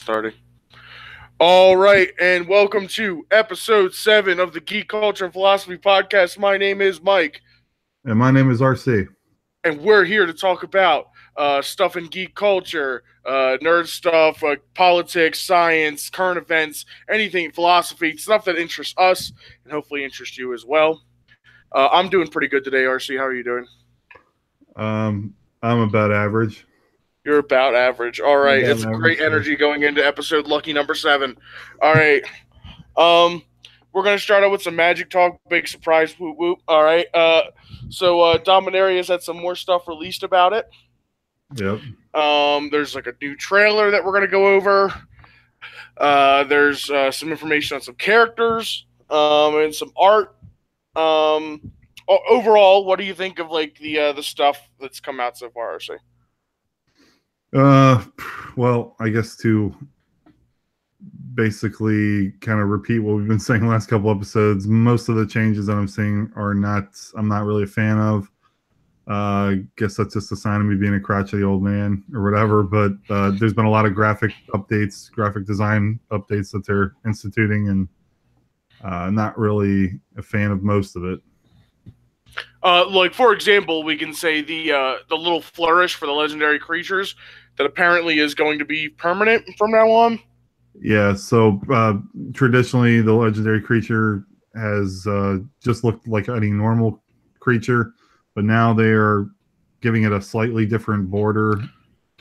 Starting. All right, and welcome to episode 7 of the Geek Culture and Philosophy Podcast. My name is Mike. And my name is RC. And we're here to talk about stuff in geek culture, nerd stuff, politics, science, current events, anything, philosophy, stuff that interests us and hopefully interests you as well. I'm doing pretty good today, RC. How are you doing? I'm about average. You're about average. All right. It's great energy going into episode lucky number 7. All right. We're going to start out with some magic talk. Big surprise. Whoop, whoop. All right. So Dominaria's had some more stuff released about it. Yep. There's like a new trailer that we're going to go over. There's some information on some characters and some art. Overall, what do you think of like the stuff that's come out so far, RC? Well, I guess to basically kind of repeat what we've been saying the last couple episodes, most of the changes that I'm seeing I'm not really a fan of. Guess that's just a sign of me being a crotchety old man or whatever, but there's been a lot of graphic design updates that they're instituting, and not really a fan of most of it. Like, for example, we can say the little flourish for the legendary creatures that apparently is going to be permanent from now on. Yeah, so traditionally the legendary creature has just looked like any normal creature, but now they are giving it a slightly different border.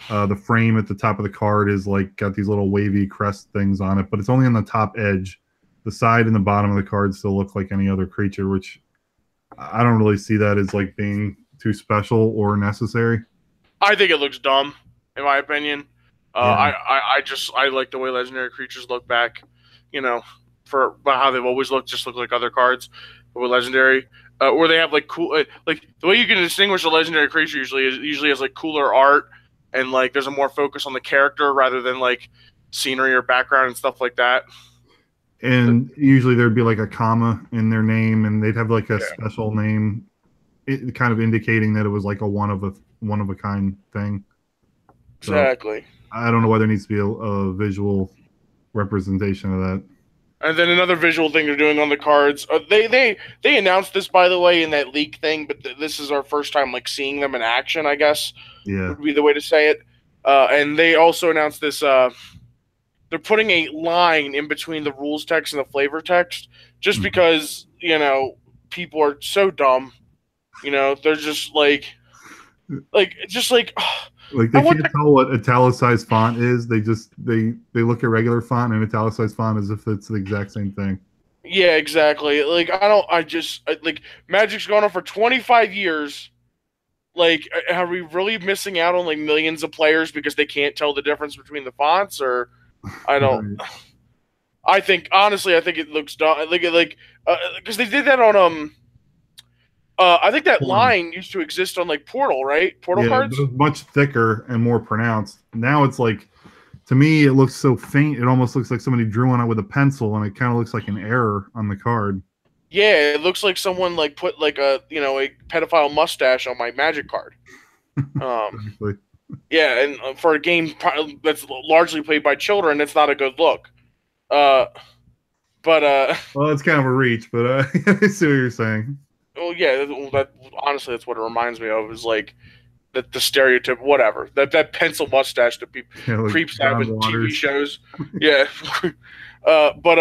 The frame at the top of the card is like got these little wavy crest things on it, but it's only on the top edge. The side and the bottom of the card still look like any other creature, which I don't really see that as like being too special or necessary. I think it looks dumb, in my opinion. Yeah. I like the way legendary creatures look back, for how they've always looked, just look like other cards, but with legendary, or they have like cool, like the way you can distinguish a legendary creature usually has like cooler art, and like there's a more focus on the character rather than like scenery or background and stuff like that. And usually there'd be like a comma in their name, and they'd have like a special name, kind of indicating that it was like a one of a kind thing. So exactly. I don't know why there needs to be a visual representation of that. And then another visual thing they're doing on the cards. They announced this, by the way, in that leak thing, but this is our first time like seeing them in action, I guess. Yeah, would be the way to say it. And they also announced this. They're putting a line in between the rules text and the flavor text, just because people are so dumb. They're just like they can't tell what italicized font is. They look at regular font and italicized font as if it's the exact same thing. Yeah, exactly. Like Magic's gone on for 25 years. Like, are we really missing out on like millions of players because they can't tell the difference between the fonts? Or I don't. Right. I think it looks dumb. Because they did that on I think that line used to exist on like Portal, right? Portal cards. It was much thicker and more pronounced. Now it's like, to me, it looks so faint. It almost looks like somebody drew on it with a pencil, and it kind of looks like an error on the card. Yeah, it looks like someone like put like a pedophile mustache on my Magic card. Exactly. Yeah, and for a game that's largely played by children, it's not a good look. Well, it's kind of a reach, but I see what you're saying. Well, yeah, honestly, that's what it reminds me of. Is like the stereotype, whatever. That pencil mustache that people creeps out in TV shows. Yeah, what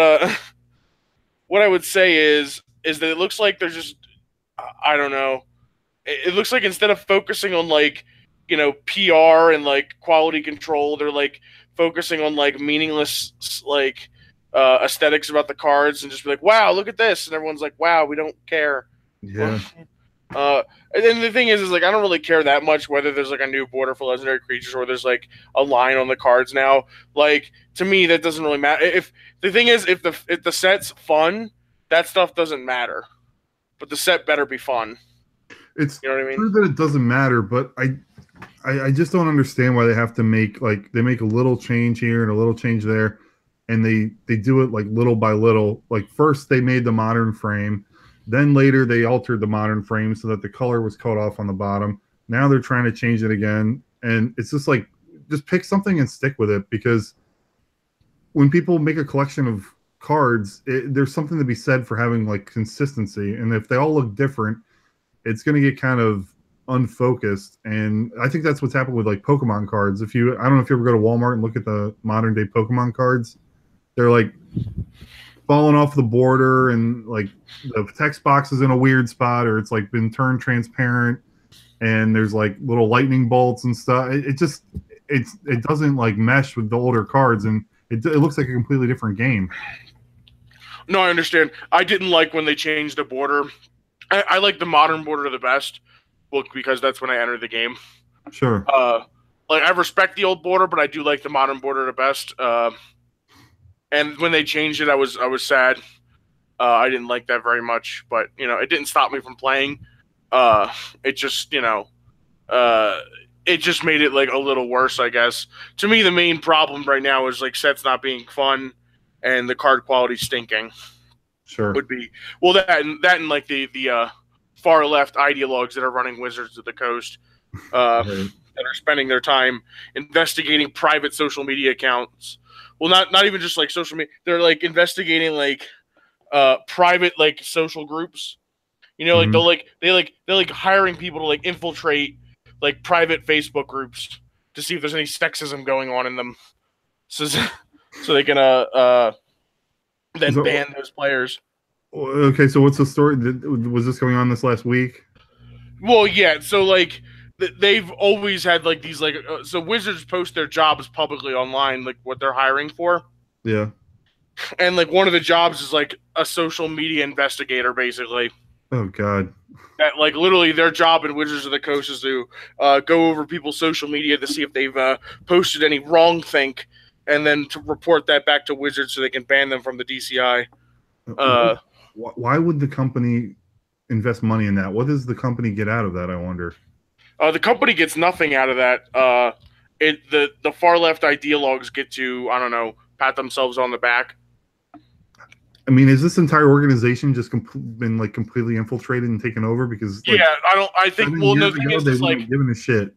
I would say is that it looks like they're just, I don't know. It looks like instead of focusing on like PR and like quality control, they're like focusing on like meaningless like aesthetics about the cards, and just be like, wow, look at this, and everyone's like, wow, we don't care. Yeah. And then the thing is like I don't really care that much whether there's like a new border for legendary creatures or there's like a line on the cards now. Like, to me, that doesn't really matter. If the thing is, if the set's fun, that stuff doesn't matter. But the set better be fun. It's what I mean? True that it doesn't matter, but I just don't understand why they have to make they make a little change here and a little change there, and they do it like little by little. Like, first they made the modern frame. Then later they altered the modern frame so that the color was cut off on the bottom. Now they're trying to change it again. And it's just like, just pick something and stick with it, because when people make a collection of cards, there's something to be said for having like consistency. And if they all look different, it's going to get kind of unfocused. And I think that's what's happened with like Pokemon cards. I don't know if you ever go to Walmart and look at the modern day Pokemon cards, they're like falling off the border, and like the text box is in a weird spot, or it's like been turned transparent, and there's like little lightning bolts and stuff. It doesn't like mesh with the older cards, and it looks like a completely different game. No, I understand. I didn't like when they changed the border. I like the modern border the best, well, because that's when I entered the game. Sure. Like I respect the old border, but I do like the modern border the best. And when they changed it, I was sad. I didn't like that very much, but it didn't stop me from playing. It just it just made it like a little worse, I guess. To me, the main problem right now is like sets not being fun and the card quality stinking. Sure. Would be well that and like the far left ideologues that are running Wizards of the Coast, Right. that are spending their time investigating private social media accounts. Well, not even just like social media. They're like investigating like private like social groups. Like they're hiring people to like infiltrate like private Facebook groups to see if there's any sexism going on in them, so they can then ban those players. Okay, so what's the story? Was this going on this last week? Well, yeah. So like they've always had like these like so Wizards post their jobs publicly online, like what they're hiring for. Yeah. And like one of the jobs is like a social media investigator, basically. Oh God. That like literally their job in Wizards of the Coast is to go over people's social media to see if they've posted any wrong think, and then to report that back to Wizards so they can ban them from the DCI. Why would the company invest money in that? What does the company get out of that, I wonder? The company gets nothing out of that. The far left ideologues get to, I don't know, pat themselves on the back. I mean, is this entire organization just been like completely infiltrated and taken over? Because like, I think. Well, no, thing is, they like weren't giving a shit.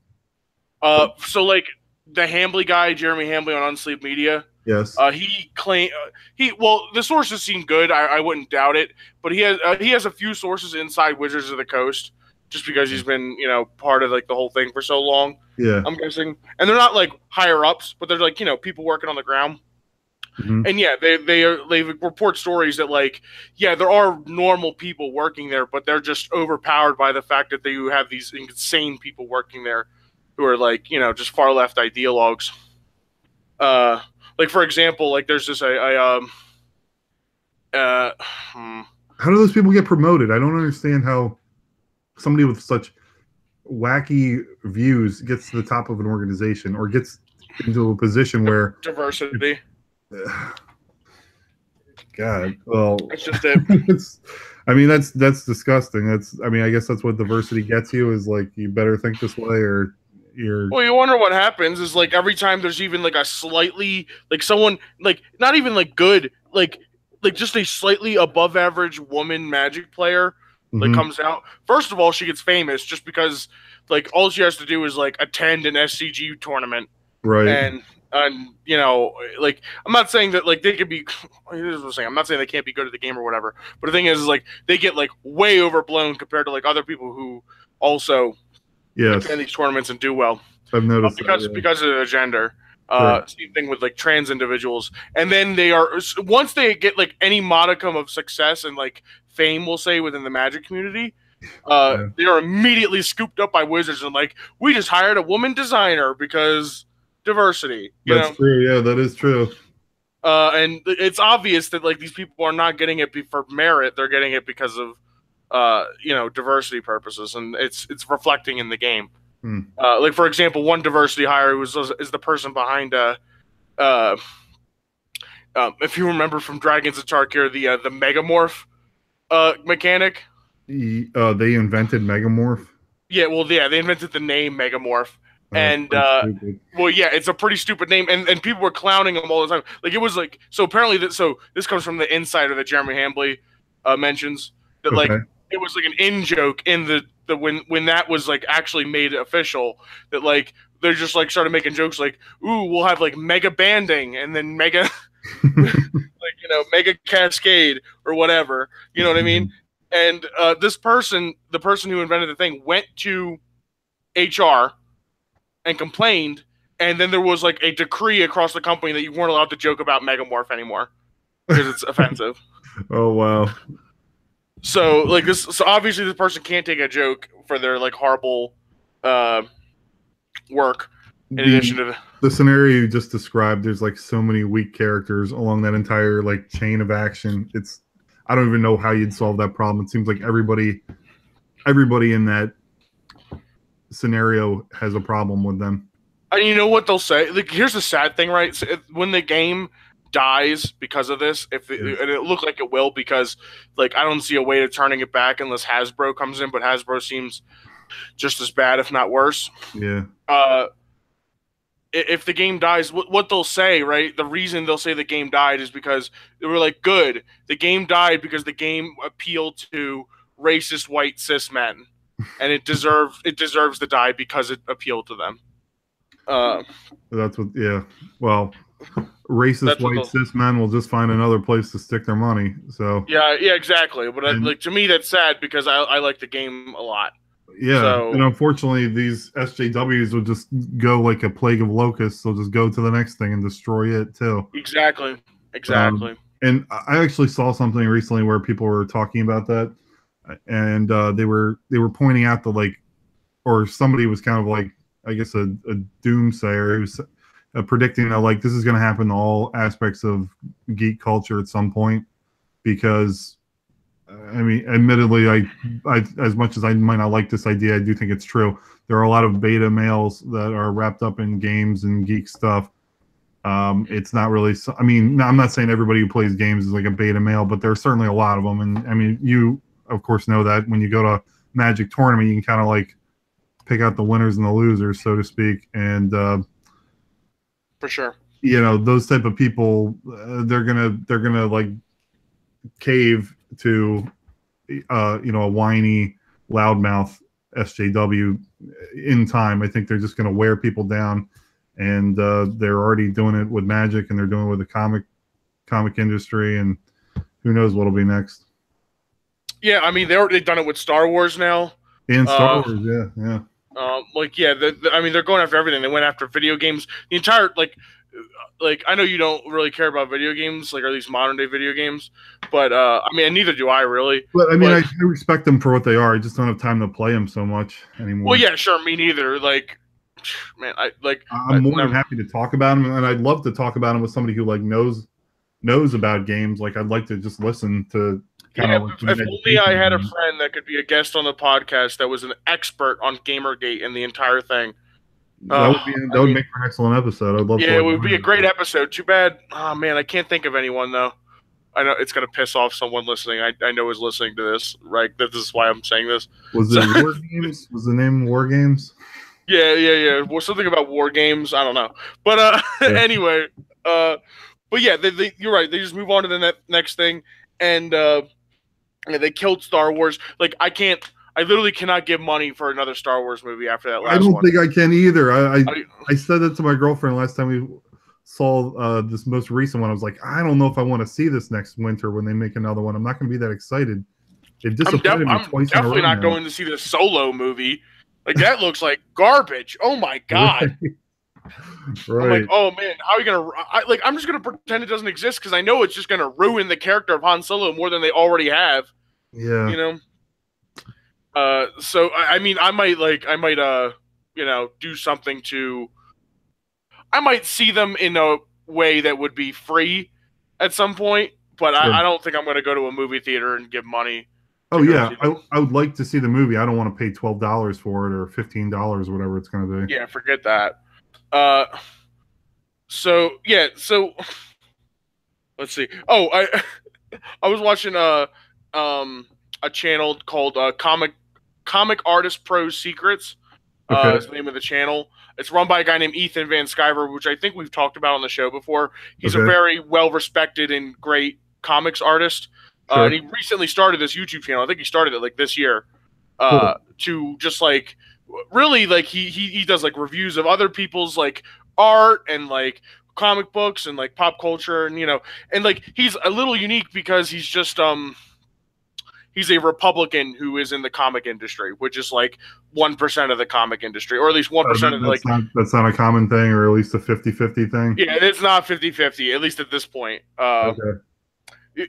So like the Hambly guy, Jeremy Hambly on Unsleep Media. Yes. He claimed the sources seem good. I wouldn't doubt it, but he has a few sources inside Wizards of the Coast, just because he's been part of like the whole thing for so long. Yeah. I'm guessing, and they're not like higher ups, but they're like people working on the ground. Mm-hmm. And yeah, they report stories that like there are normal people working there, but they're just overpowered by the fact that they have these insane people working there who are like just far left ideologues. Like for example, like there's this how do those people get promoted? I don't understand how somebody with such wacky views gets to the top of an organization or gets into a position where diversity. God, well, that's just it. I mean, that's disgusting. I guess that's what diversity gets you, is like you better think this way or you're. Well, you wonder what happens is like every time there's even like a slightly like someone like not even like good like just a slightly above average woman Magic player that comes out. First of all, she gets famous just because like all she has to do is like attend an SCG tournament, right? And like I'm not saying that like they could be. Here's what I'm saying. I'm not saying they can't be good at the game or whatever. But the thing is like they get like way overblown compared to like other people who also attend these tournaments and do well. I've noticed because of their gender. Same thing with like trans individuals, and then they are once they get like any modicum of success and like fame, we'll say within the Magic community, they are immediately scooped up by Wizards and like we just hired a woman designer because diversity. That's true. Yeah, that is true. And it's obvious that like these people are not getting it for merit; they're getting it because of diversity purposes, and it's reflecting in the game. Like for example, one diversity hire is the person behind if you remember from Dragons of Tarkir, the Megamorph mechanic. They invented Megamorph. Yeah, well, yeah, they invented the name Megamorph. And it's a pretty stupid name, and people were clowning him all the time. Like it was like so. Apparently, this comes from the insider that Jeremy Hambly mentions that like it was like an in joke in the when that was like actually made official, that like they're just like started making jokes like, ooh, we'll have like mega banding and then mega like, Mega Cascade or whatever. You know what I mean? And this person, the person who invented the thing, went to HR and complained, and then there was like a decree across the company that you weren't allowed to joke about Megamorph anymore because it's offensive. Oh wow. So like this, so obviously this person can't take a joke for their like horrible work. In addition to the scenario you just described, there's like so many weak characters along that entire like chain of action. I don't even know how you'd solve that problem. It seems like everybody in that scenario has a problem with them. And you know what they'll say? Like, here's the sad thing, right? So when the game dies because of this, and it looked like it will, because like I don't see a way to turning it back unless Hasbro comes in, but Hasbro seems just as bad, if not worse. Yeah. If the game dies, what they'll say, right? The reason they'll say the game died is because they were like, good, the game died because the game appealed to racist white cis men, and it deserves to die because it appealed to them. That's what. Yeah. Well, racist white cis men will just find another place to stick their money. So yeah, exactly. But like to me, that's sad because I like the game a lot. Yeah, so, and unfortunately, these SJWs will just go like a plague of locusts. They'll just go to the next thing and destroy it too. Exactly. And I actually saw something recently where people were talking about that, and they were pointing out that like, or somebody was kind of like, I guess a doomsayer who was predicting that like this is going to happen to all aspects of geek culture at some point, because I mean, admittedly, I as much as I might not like this idea, I do think it's true. There are a lot of beta males that are wrapped up in games and geek stuff. It's not really. I mean, I'm not saying everybody who plays games is like a beta male, but there are certainly a lot of them. And I mean, you of course know that when you go to Magic tournament, you can kind of like pick out the winners and the losers, so to speak. And for sure, those type of people, they're gonna like cave to a whiny loudmouth SJW in time. I think they're just going to wear people down, and they're already doing it with Magic, and they're doing it with the comic industry, and who knows what'll be next. Yeah, I mean they've done it with Star Wars now. And Star Wars, yeah. I mean they're going after everything. They went after video games. The entire like I know you don't really care about video games, like, or at least modern day video games, but I mean neither do I really. But I mean I respect them for what they are. I just don't have time to play them so much anymore. Well, yeah, sure, me neither. Like, man, I'm more than happy to talk about them, and I'd love to talk about them with somebody who like knows about games. Like I'd like to just listen to. If only I had a friend that could be a guest on the podcast that was an expert on Gamergate and the entire thing. That would make for an excellent episode. I'd love to. Yeah, it would be a great episode. Too bad. Oh man, I can't think of anyone though. I know it's gonna piss off someone listening. I know is listening to this, right? This is why I'm saying this. Was it War Games? Was the name War Games? Yeah. Well, something about War Games. I don't know. But anyway, but yeah, you're right. They just move on to the next thing, and they killed Star Wars. Like I literally cannot give money for another Star Wars movie after that last one. I don't think I can either. I said that to my girlfriend last time we saw this most recent one. I was like, I don't know if I want to see this next winter when they make another one. I'm not going to be that excited. They've disappointed me twice in a row. I'm definitely not going to see the Solo movie. Like, that looks like garbage. Oh, my God. Right. I'm like, oh, man, how are you going to... I'm just going to pretend it doesn't exist because I know it's just going to ruin the character of Han Solo more than they already have. Yeah. So I mean, I might do something to. I might see them in a way that would be free at some point, but sure. I don't think I'm going to go to a movie theater and give money. Oh yeah, I would like to see the movie. I don't want to pay $12 for it or $15 or whatever it's going to be. Yeah, forget that. So let's see. Oh, I was watching a channel called Comic Artist Pro Secrets. Is the name of the channel. It's run by a guy named Ethan Van Sciver, which I think we've talked about on the show before. He's a very well-respected and great comics artist. Sure. And he recently started this YouTube channel. I think he started it like this year. Cool. To just like really like he does like reviews of other people's like art and like comic books and like pop culture, and and like he's a little unique because he's just he's a Republican who is in the comic industry, which is like 1% of the comic industry, or at least 1% of like that's not a common thing, or at least a 50-50 thing. Yeah, it's not 50-50, at least at this point. Okay.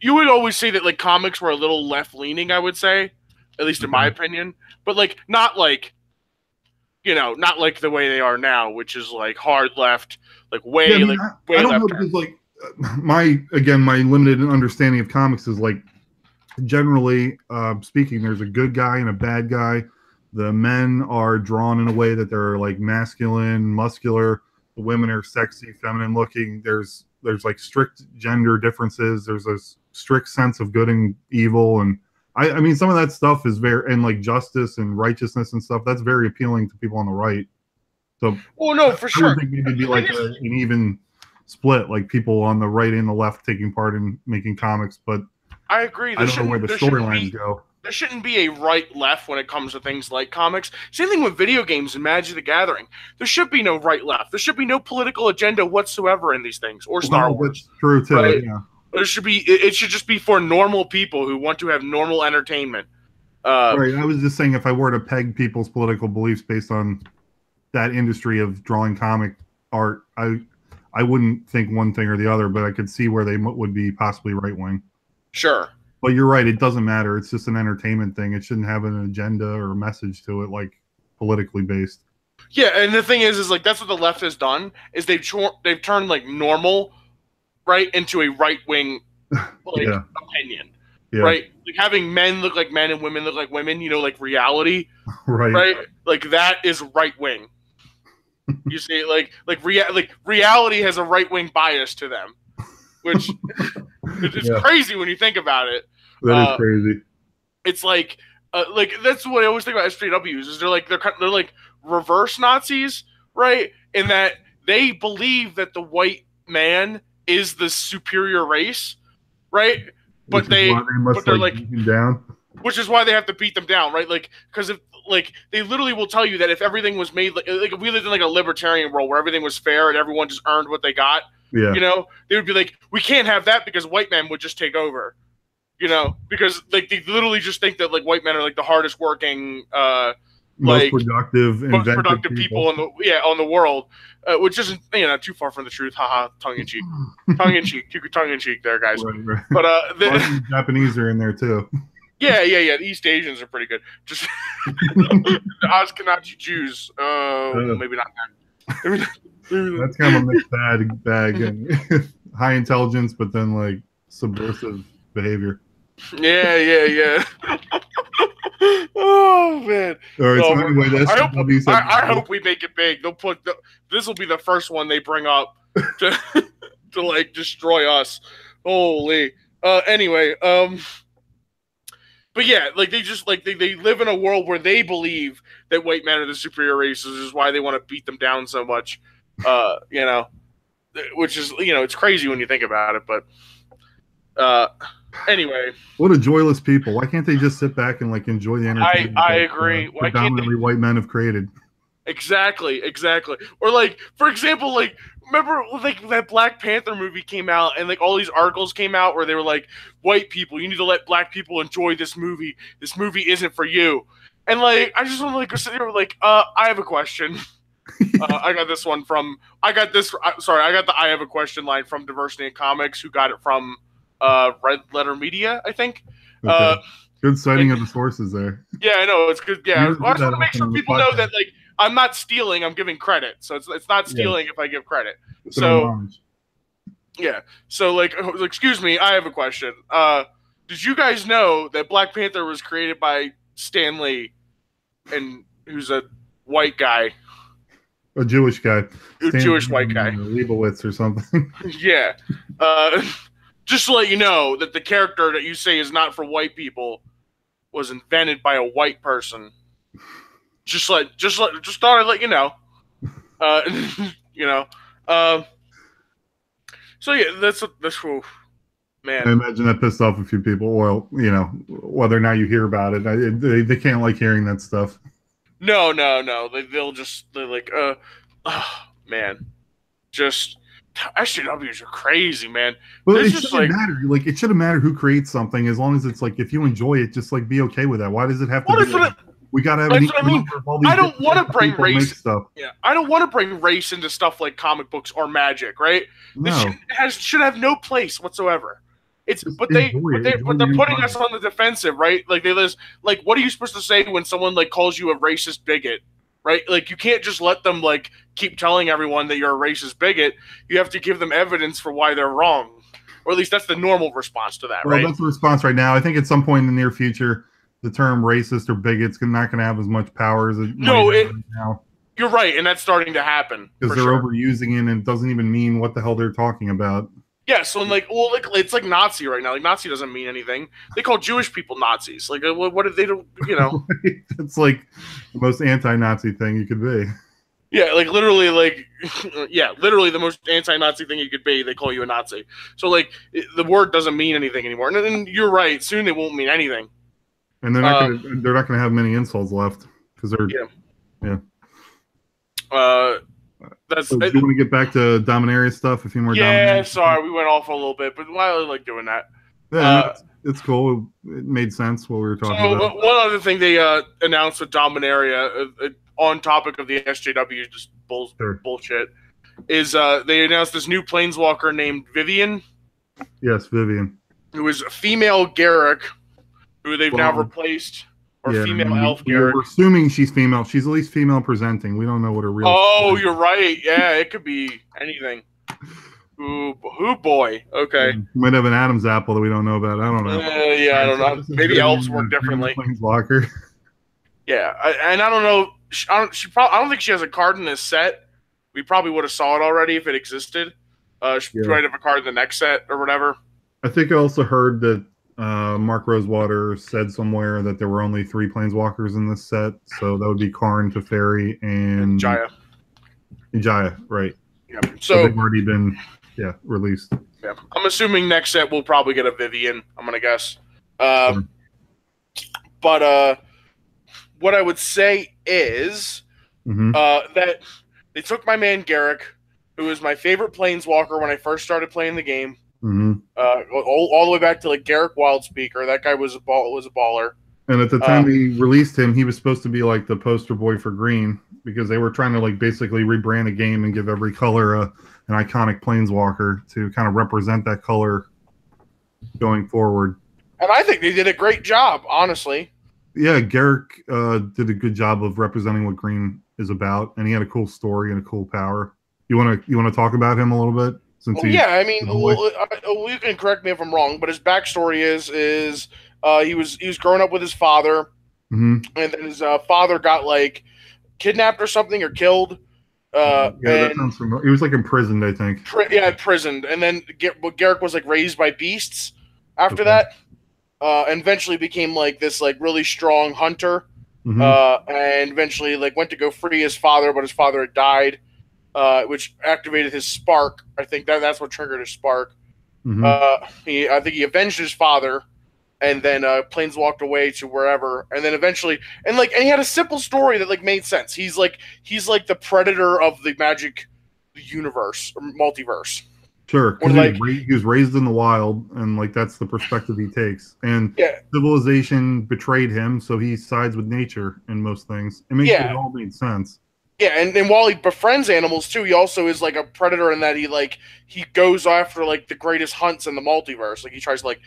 You would always say that like comics were a little left leaning, I would say, at least in my opinion, but like not like not like the way they are now, which is like hard left, like way I don't left. know, because like my limited understanding of comics is like, generally speaking, there's a good guy and a bad guy. The men are drawn in a way that they're like masculine, muscular. The women are sexy, feminine looking. There's like strict gender differences. There's a strict sense of good and evil, and I mean, some of that stuff is very, and like justice and righteousness and stuff, that's very appealing to people on the right. So, well, no, for sure. I would think maybe it'd be like an even split, like people on the right and the left taking part in making comics. But I agree. I don't know where the storylines go. There shouldn't be a right-left when it comes to things like comics. Same thing with video games and Magic the Gathering. There should be no right-left. There should be no political agenda whatsoever in these things, or Star Wars. That's true too. Right? Yeah. It should just be for normal people who want to have normal entertainment. Right. I was just saying, if I were to peg people's political beliefs based on that industry of drawing comic art, I wouldn't think one thing or the other, but I could see where they would be possibly right wing. Sure. But you're right. It doesn't matter. It's just an entertainment thing. It shouldn't have an agenda or a message to it, like politically based. Yeah, and the thing is like that's what the left has done is they've turned like normal, right, into a right wing like opinion. Yeah. Right? Like having men look like men and women look like women, like reality. Right. Right? Like that is right wing. You see, like reality has a right wing bias to them, which it's crazy when you think about it. That is crazy. It's like that's what I always think about SJWs is they're like reverse Nazis, right? In that they believe that the white man is the superior race, right? But they're like down. Which is why they have to beat them down, right? Like, because if they literally will tell you that if everything was made like if we lived in like a libertarian world where everything was fair and everyone just earned what they got, they would be like, we can't have that because white men would just take over, because like they literally just think that like white men are like the hardest working, most productive people on the world, which isn't too far from the truth. Haha, tongue in cheek, tongue in cheek there, guys. Right. But the Japanese are in there too. Yeah. The East Asians are pretty good. Just the Ashkenazi Jews. Maybe not that. That's kind of a mixed bag and high intelligence, but then like subversive behavior. Yeah. Oh man! All right. So anyway, I hope we make it big. This will be the first one they bring up to like destroy us. Holy. Anyway. But yeah, like they just like they live in a world where they believe that white men are the superior races, which is why they want to beat them down so much. Which is it's crazy when you think about it, but anyway. What a joyless people! Why can't they just sit back and like enjoy the entertainment? I agree. Why predominantly white men have created? Exactly. Or like, for example, like remember like that Black Panther movie came out and like all these articles came out where they were like, white people, you need to let black people enjoy this movie. This movie isn't for you. And like, I just want to like go sit there like, I have a question. I got this one from, I got the I have a question line from Diversity in Comics, who got it from Red Letter Media, I think. Okay. Good citing of the sources there. Yeah, I know, it's good. Yeah, I just want to make sure people know that like, I'm not stealing, I'm giving credit. So it's not stealing if I give credit. So yeah. So like excuse me, I have a question. Did you guys know that Black Panther was created by Stan Lee, and who's a white guy? A Jewish guy. Jewish white guy. Leibowitz or something. Yeah. Just to let you know that the character that you say is not for white people was invented by a white person. Just thought I'd let you know. So yeah, that's cool, man. I imagine that pissed off a few people. Well, whether or not you hear about it, they can't like hearing that stuff. No. They're like, man, just SJWs are crazy, man. Well, There's it just shouldn't like, matter. Like, it shouldn't matter who creates something as long as it's like if you enjoy it, just like be okay with that. Why does it have to what be if like it, we got to have an that's what I equal mean. number of all these I don't different want types to of bring people make race. stuff? Yeah, I don't want to bring race into stuff like comic books or magic, right? This No, should have no place whatsoever. It's just enjoy it. Enjoy but the they're putting us environment. on the defensive, right? Like they list, like what are you supposed to say when someone like calls you a racist bigot, right? Like you can't just let them like keep telling everyone that you're a racist bigot. You have to give them evidence for why they're wrong, or at least that's the normal response to that, Well, right? that's the response right now. I think at some point in the near future, the term racist or bigot's not going to have as much power as it might No, have right now you're right, and that's starting to happen because for they're sure. overusing it and it doesn't even mean what the hell they're talking about. Yeah, so like, well, like it's like Nazi right now. Like Nazi doesn't mean anything. They call Jewish people Nazis. Like, what did they do? You know? It's like the most anti-Nazi thing you could be. Yeah, like literally, like yeah, literally the most anti-Nazi thing you could be. They call you a Nazi. So like, the word doesn't mean anything anymore. And then you're right. Soon it won't mean anything. And they're not gonna have many insults left because they're Yeah. yeah. That's So do you want to get back to Dominaria stuff? A few more yeah. Dominaria Sorry, we went off a little bit, but I like doing that. Yeah, no, it's cool. It made sense what we were talking about. One other thing they announced with Dominaria, on topic of the SJW, just bullshit, is they announced this new planeswalker named Vivian. Yes, Vivian. Who is a female Garrick, who they've now replaced, or female elf Garrick. We're assuming she's female. She's at least female presenting. We don't know what her real. Oh, you're right. Yeah, it could be anything. Ooh, boy. Okay. Might have an Adam's apple that we don't know about. I don't know. Yeah, I don't know. Maybe elves work differently. Planeswalker. Yeah, and I don't know. I don't think she has a card in this set. We probably would have saw it already if it existed. She might have a card in the next set or whatever. I think I also heard that Mark Rosewater said somewhere that there were only 3 planeswalkers in this set, so that would be Karn, Teferi, and Jaya. Jaya, right? Yeah. So they've already been released. Yeah, I'm assuming next set we'll probably get a Vivian. I'm gonna guess. Sure. But what I would say is that they took my man Garrick, who was my favorite planeswalker when I first started playing the game. All the way back to like Garrick Wildspeaker. That guy was a baller. And at the time they released him, he was supposed to be like the poster boy for green because they were trying to like basically rebrand a game and give every color an iconic planeswalker to kind of represent that color going forward. And I think they did a great job, honestly. Yeah, Garrick did a good job of representing what green is about, and he had a cool story and a cool power. You want to talk about him a little bit? Yeah, I mean, you can correct me if I'm wrong, but his backstory is he was growing up with his father, and then his father got like kidnapped or something or killed. That sounds familiar. He was like imprisoned, I think. Imprisoned, and then Garrick was like raised by beasts after that, and eventually became like this like really strong hunter, and eventually like went to go free his father, but his father had died. Which activated his spark. I think that's what triggered his spark. I think he avenged his father, and then planeswalked away to wherever, and then eventually, and he had a simple story that like made sense. He's like the predator of the Magic universe or multiverse. Sure, because he was raised in the wild, and like that's the perspective he takes. And civilization betrayed him, so he sides with nature in most things. It all made sense. Yeah, and while he befriends animals too, he also is like a predator in that he goes after like the greatest hunts in the multiverse. Like he tries to like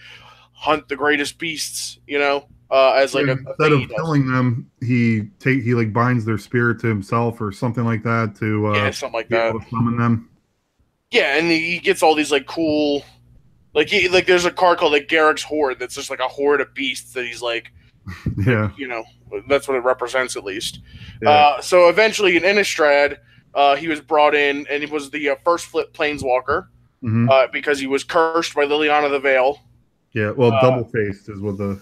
hunt the greatest beasts, as like instead of killing them, he like binds their spirit to himself or something like that to something like that. Able to summon them. Yeah, and he gets all these like cool, there's a card called like Garrick's Horde that's just like a horde of beasts that he's like. Yeah. That's what it represents at least. Yeah. So eventually in Innistrad, he was brought in and he was the first flip planeswalker because he was cursed by Liliana the Veil. Yeah, well, double-faced is what the...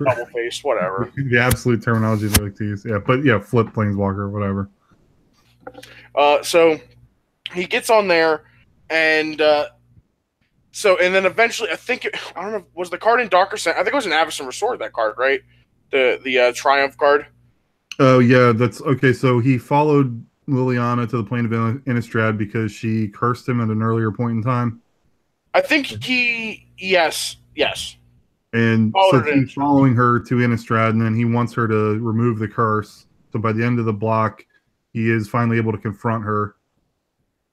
Double-faced, whatever. The absolute terminology they like to use. Yeah, but yeah, flip planeswalker, whatever. So he gets on there and... and then eventually, I don't know, was the card in Dark Ascent? I think it was an Avacyn Resort, that card, right? The Triumph card. Oh yeah, that's okay. So he followed Liliana to the plane of Innistrad because she cursed him at an earlier point in time? I think yes. And so Followed it in. he's following her to Innistrad, and then he wants her to remove the curse. So by the end of the block, he is finally able to confront her.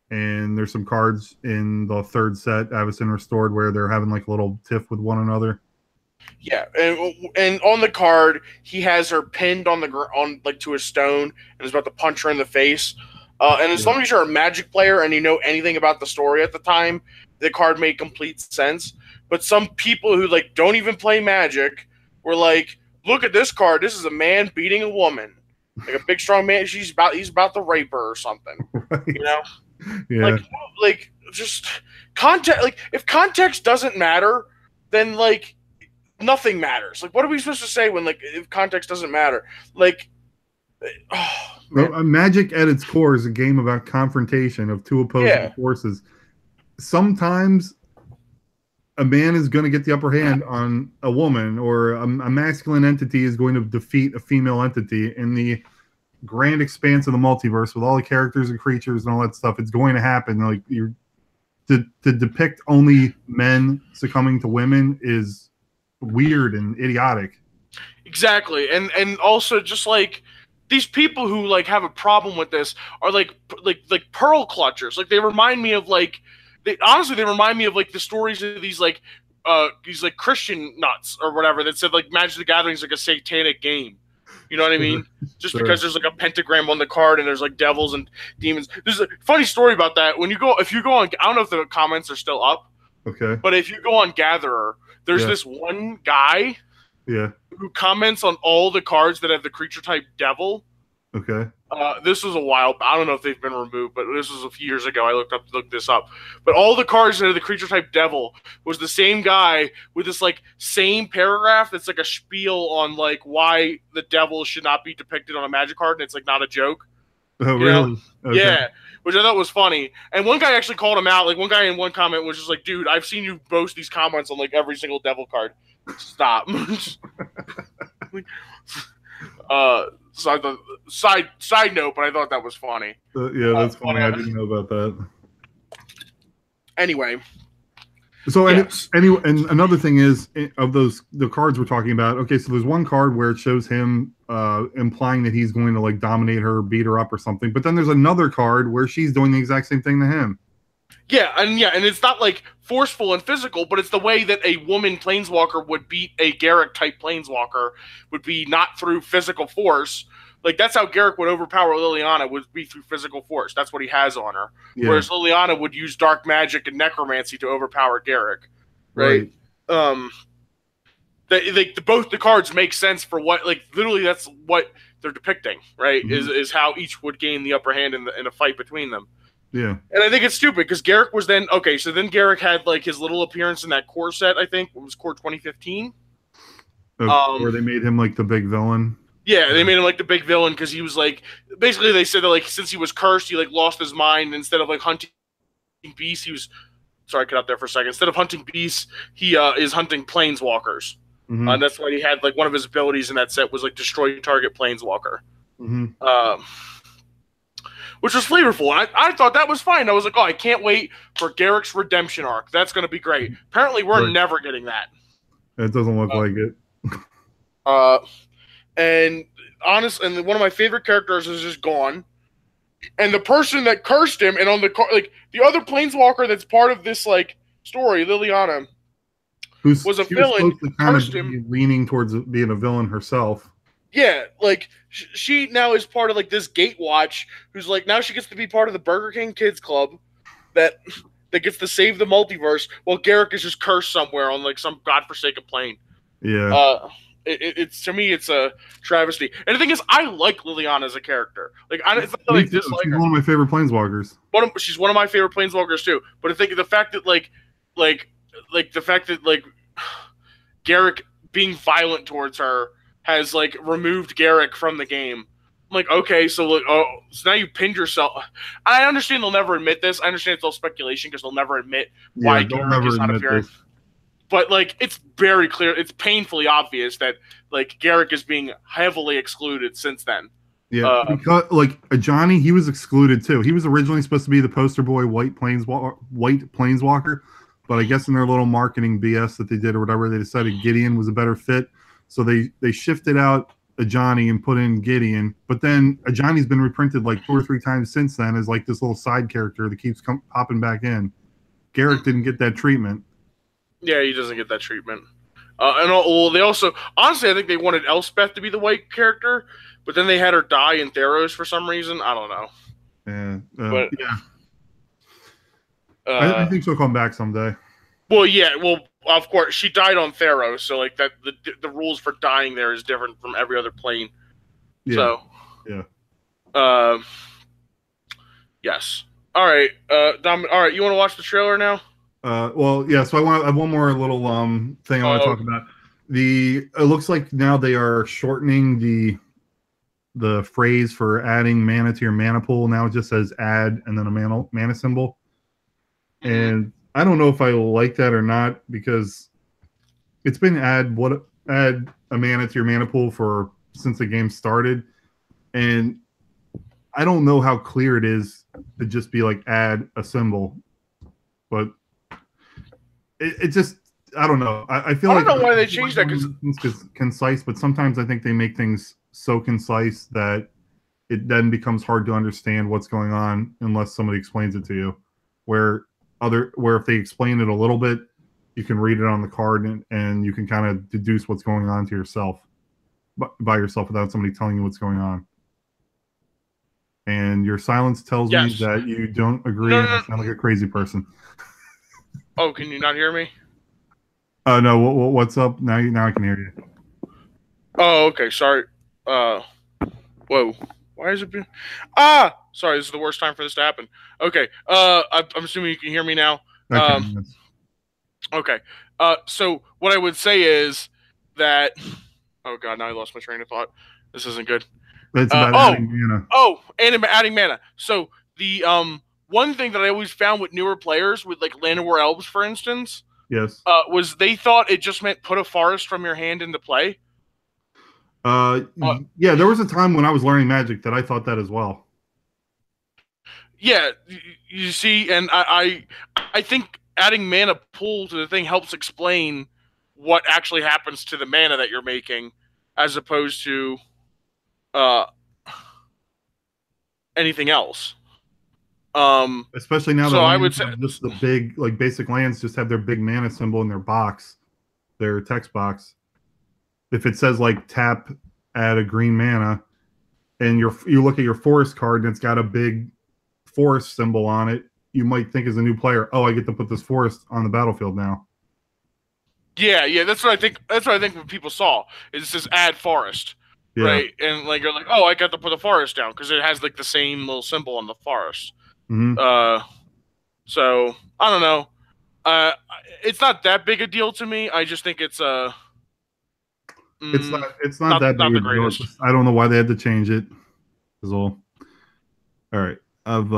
And there's some cards in the third set, Avacyn Restored, where they're having like a little tiff with one another. Yeah, and on the card, he has her pinned on like to a stone, and is about to punch her in the face. And as long as you're a Magic player and you know anything about the story at the time, the card made complete sense. But some people who like don't even play Magic were like, "Look at this card. This is a man beating a woman, like a big strong man. He's about to rape her or something." Right. You know, Yeah. like just context. Like if context doesn't matter, then like nothing matters. Like, what are we supposed to say when, like, if context doesn't matter? Like, oh, Well, Magic at its core is a game about confrontation of two opposing forces. Sometimes a man is going to get the upper hand on a woman, or a masculine entity is going to defeat a female entity in the grand expanse of the multiverse with all the characters and creatures and all that stuff. It's going to happen. Like, to depict only men succumbing to women is weird and idiotic. Exactly. And also just like these people who like have a problem with this are like pearl clutchers. Like they remind me of like they remind me of like the stories of these like Christian nuts or whatever that said like Magic the Gathering is like a satanic game. You know what I mean? Just because there's like a pentagram on the card and there's like devils and demons. There's a funny story about that. If you go on, I don't know if the comments are still up. Okay. But if you go on Gatherer, there's this one guy who comments on all the cards that have the creature type devil. Okay. This was a while. I don't know if they've been removed, but this was a few years ago. I looked this up. But all the cards that are the creature type devil was the same guy with this like same paragraph that's like a spiel on like why the devil should not be depicted on a Magic card, and it's like not a joke. Oh, really? Okay. Yeah, which I thought was funny. And one guy actually called him out. Like one guy in one comment was just like, "Dude, I've seen you boast these comments on like every single devil card. Stop." So I thought, side note, but I thought that was funny. Yeah, that's funny. I didn't know about that. Anyway. So anyway, and another thing is of the cards we're talking about. Okay, so there's one card where it shows him implying that he's going to like dominate her, beat her up, or something. But then there's another card where she's doing the exact same thing to him. And it's not like forceful and physical, but it's the way that a woman planeswalker would beat a Garruk type planeswalker would be not through physical force. Like that's how Garruk would overpower Liliana, would be through physical force. That's what he has on her. Yeah. Whereas Liliana would use dark magic and necromancy to overpower Garruk. Right. Both the cards make sense for what, like, literally that's what they're depicting, right? Mm-hmm. Is how each would gain the upper hand in a fight between them. Yeah. And I think it's stupid because Garruk was then so then Garruk had like his little appearance in that core set, I think. It was core 2015. Where they made him like the big villain. Yeah, they made him like the big villain because he was like, basically they said that like since he was cursed, he like lost his mind. Instead of like hunting beasts, he was, sorry, cut out there for a second. Instead of hunting beasts, he is hunting planeswalkers. Mm-hmm. And that's why he had like one of his abilities in that set was like destroy target planeswalker. Mm-hmm. Which was flavorful. I thought that was fine. I was like, oh, I can't wait for Garrick's redemption arc. That's going to be great. Apparently, we're never getting that. It doesn't look like it. And one of my favorite characters is just gone. And the person that cursed him, and on the the other planeswalker that's part of this like story, Liliana, was a villain. Cursed him, leaning towards being a villain herself. Yeah, like she now is part of like this Gatewatch, who's like now she gets to be part of the Burger King Kids Club that gets to save the multiverse, while Garruk is just cursed somewhere on like some godforsaken plane. Yeah. It's to me, it's a travesty. And the thing is, I like Liliana as a character. Like it's not that I dislike her. She's one of my favorite planeswalkers. She's one of my favorite planeswalkers too. But I think the fact that Garruk being violent towards her has like removed Garruk from the game. I'm like, okay, so so now you pinned yourself. I understand they'll never admit this. I understand it's all speculation because they'll never admit why Garruk is not appearing. But like, it's very clear. It's painfully obvious that like Garruk is being heavily excluded since then. Yeah, because like Johnny, he was excluded too. He was originally supposed to be the poster boy white planeswalker, but I guess in their little marketing BS that they did or whatever, they decided Gideon was a better fit. So they shifted out a Johnny and put in Gideon. But then a Johnny's been reprinted like 2 or 3 times since then as like this little side character that keeps popping back in. Garrick didn't get that treatment. Yeah, he doesn't get that treatment. They also, honestly, I think they wanted Elspeth to be the white character, but then they had her die in Theros for some reason. I don't know. Yeah, yeah. I think she'll come back someday. Well, yeah. Well, of course, she died on Theros, so like that, the rules for dying there is different from every other plane. Yeah. So, yeah. Yes. All right. Dom. All right. You want to watch the trailer now? Well, yeah. So I have one more little thing I want to talk about. It looks like now they are shortening the phrase for adding mana to your mana pool. Now it just says add and then a mana symbol. And I don't know if I like that or not, because it's been add a mana to your mana pool since the game started, and I don't know how clear it is to just be like add a symbol, but it just, I don't know. I feel like I don't know why they changed that, because it's concise, but sometimes I think they make things so concise that it then becomes hard to understand what's going on unless somebody explains it to you. Where if they explain it a little bit, you can read it on the card and you can kind of deduce what's going on to yourself by yourself without somebody telling you what's going on. And your silence tells me that you don't agree, and I sound like a crazy person. Oh, can you not hear me? No. What's up? Now I can hear you. Oh, okay. Sorry. Whoa. Why is it being... Sorry, this is the worst time for this to happen. Okay. I'm assuming you can hear me now. Okay. So what I would say is that... Oh, God, now I lost my train of thought. This isn't good. It's about adding mana. And adding mana. So the one thing that I always found with newer players, with like Llanowar Elves, for instance, yes, was they thought it just meant put a forest from your hand into play. Yeah, there was a time when I was learning Magic that I thought that as well. Yeah, you see, and I think adding mana pool to the thing helps explain what actually happens to the mana that you're making, as opposed to anything else. Especially now that I would say just the big, like, basic lands just have their big mana symbol in their box, their text box. If it says like tap, add a green mana, and you look at your forest card and it's got a big forest symbol on it, you might think as a new player, oh, I get to put this forest on the battlefield now. Yeah, that's what I think. That's what I think when people saw is it says add forest, right? And like you're like, oh, I got to put the forest down because it has like the same little symbol on the forest. So I don't know. It's not that big a deal to me. I just think it's it's not that big a deal. I don't know why they had to change it. Is all. All right, I've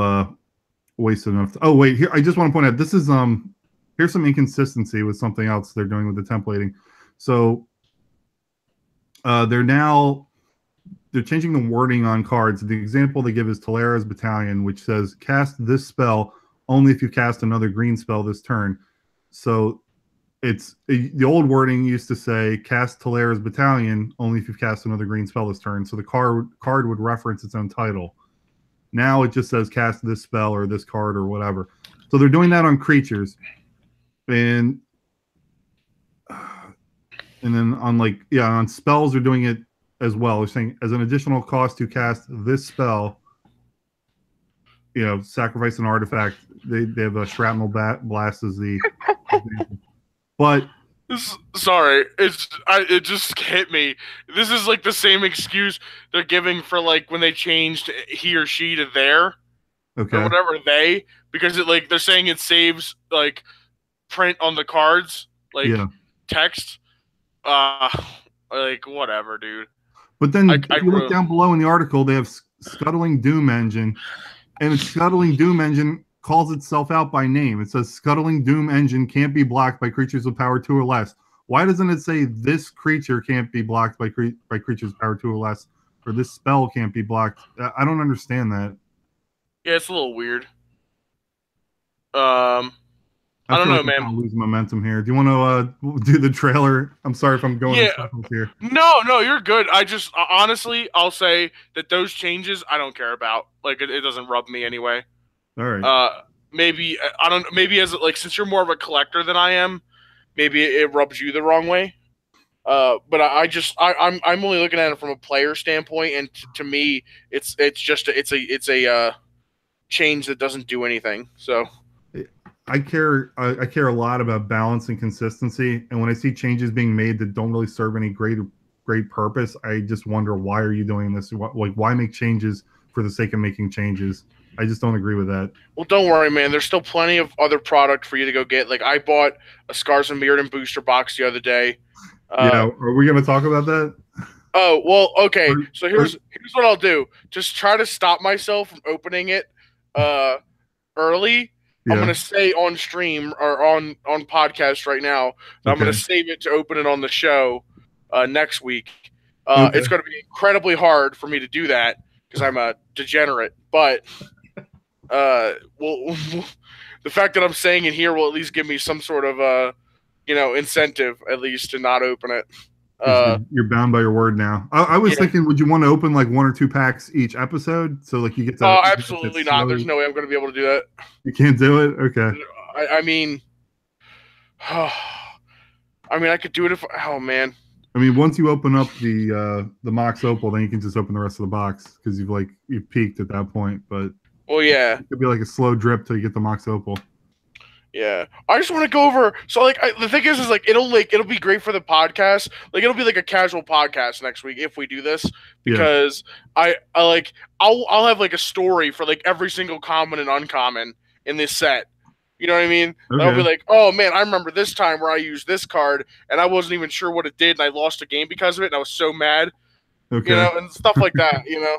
wasted enough. Oh wait, here I just want to point out this is here's some inconsistency with something else they're doing with the templating. So they're changing the wording on cards. The example they give is Talera's Battalion, which says cast this spell only if you cast another green spell this turn. So it's the old wording used to say cast Talera's Battalion only if you cast another green spell this turn. So the card would reference its own title. Now it just says cast this spell or this card or whatever. So they're doing that on creatures. And then on spells they're doing it as well. They're saying as an additional cost to cast this spell, sacrifice an artifact. They have a shrapnel blast as the but sorry, it just hit me. This is like the same excuse they're giving for like when they changed he or she to their, or whatever because it they're saying it saves like print on the cards, text. Like whatever, dude. But then if you look down below in the article, they have Scuttling Doom Engine, and Scuttling Doom Engine calls itself out by name. It says Scuttling Doom Engine can't be blocked by creatures with power 2 or less. Why doesn't it say this creature can't be blocked by creatures with power 2 or less, or this spell can't be blocked. I don't understand that. Yeah, it's a little weird. Um, I I don't feel like know, I'm man. kind of losing momentum here. Do you want to do the trailer? I'm sorry if I'm going in Yeah, circles here. no, you're good. I just honestly, I'll say that those changes I don't care about. Like it doesn't rub me anyway. All right. Uh, maybe I don't. Maybe as like since you're more of a collector than I am, maybe it rubs you the wrong way. But I'm only looking at it from a player standpoint, and to me, it's just it's a change that doesn't do anything. So I care a lot about balance and consistency, and when I see changes being made that don't really serve any great purpose, I just wonder why are you doing this? Like why make changes for the sake of making changes? I just don't agree with that. well, don't worry, man. There's still plenty of other product for you to go get. Like I bought a Scars and Mirrodin booster box the other day. Yeah, Uh, are we going to talk about that? oh well, okay. Or, So or, here's what I'll do. Just try to stop myself from opening it early. I'm yeah. gonna say on stream or on podcast right now that I'm gonna Okay. save it to open it on the show next week. Okay. It's gonna be incredibly hard for me to do that because I'm a degenerate. But well, the fact that I'm saying it here will at least give me some sort of incentive at least to not open it. Because Uh, you're bound by your word now. I was yeah. thinking, would you want to open like 1 or 2 packs each episode, so like you get to Absolutely not. There's no way I'm gonna be able to do that. You can't do it. Okay. I mean, I mean, I could do it if. Oh man. I mean, once you open up the Mox Opal, then you can just open the rest of the box because you've peaked at that point. But Well, yeah. it could be like a slow drip till you get the Mox Opal. Yeah, I just want to go over. So, like, the thing is like it'll be great for the podcast. Like, it'll be like a casual podcast next week if we do this because I like I'll have like a story for like every single common and uncommon in this set. You know what I mean? Okay. I'll be like, oh man, I remember this time where I used this card and I wasn't even sure what it did and I lost a game because of it and I was so mad. Okay. You know, and stuff like that. You know.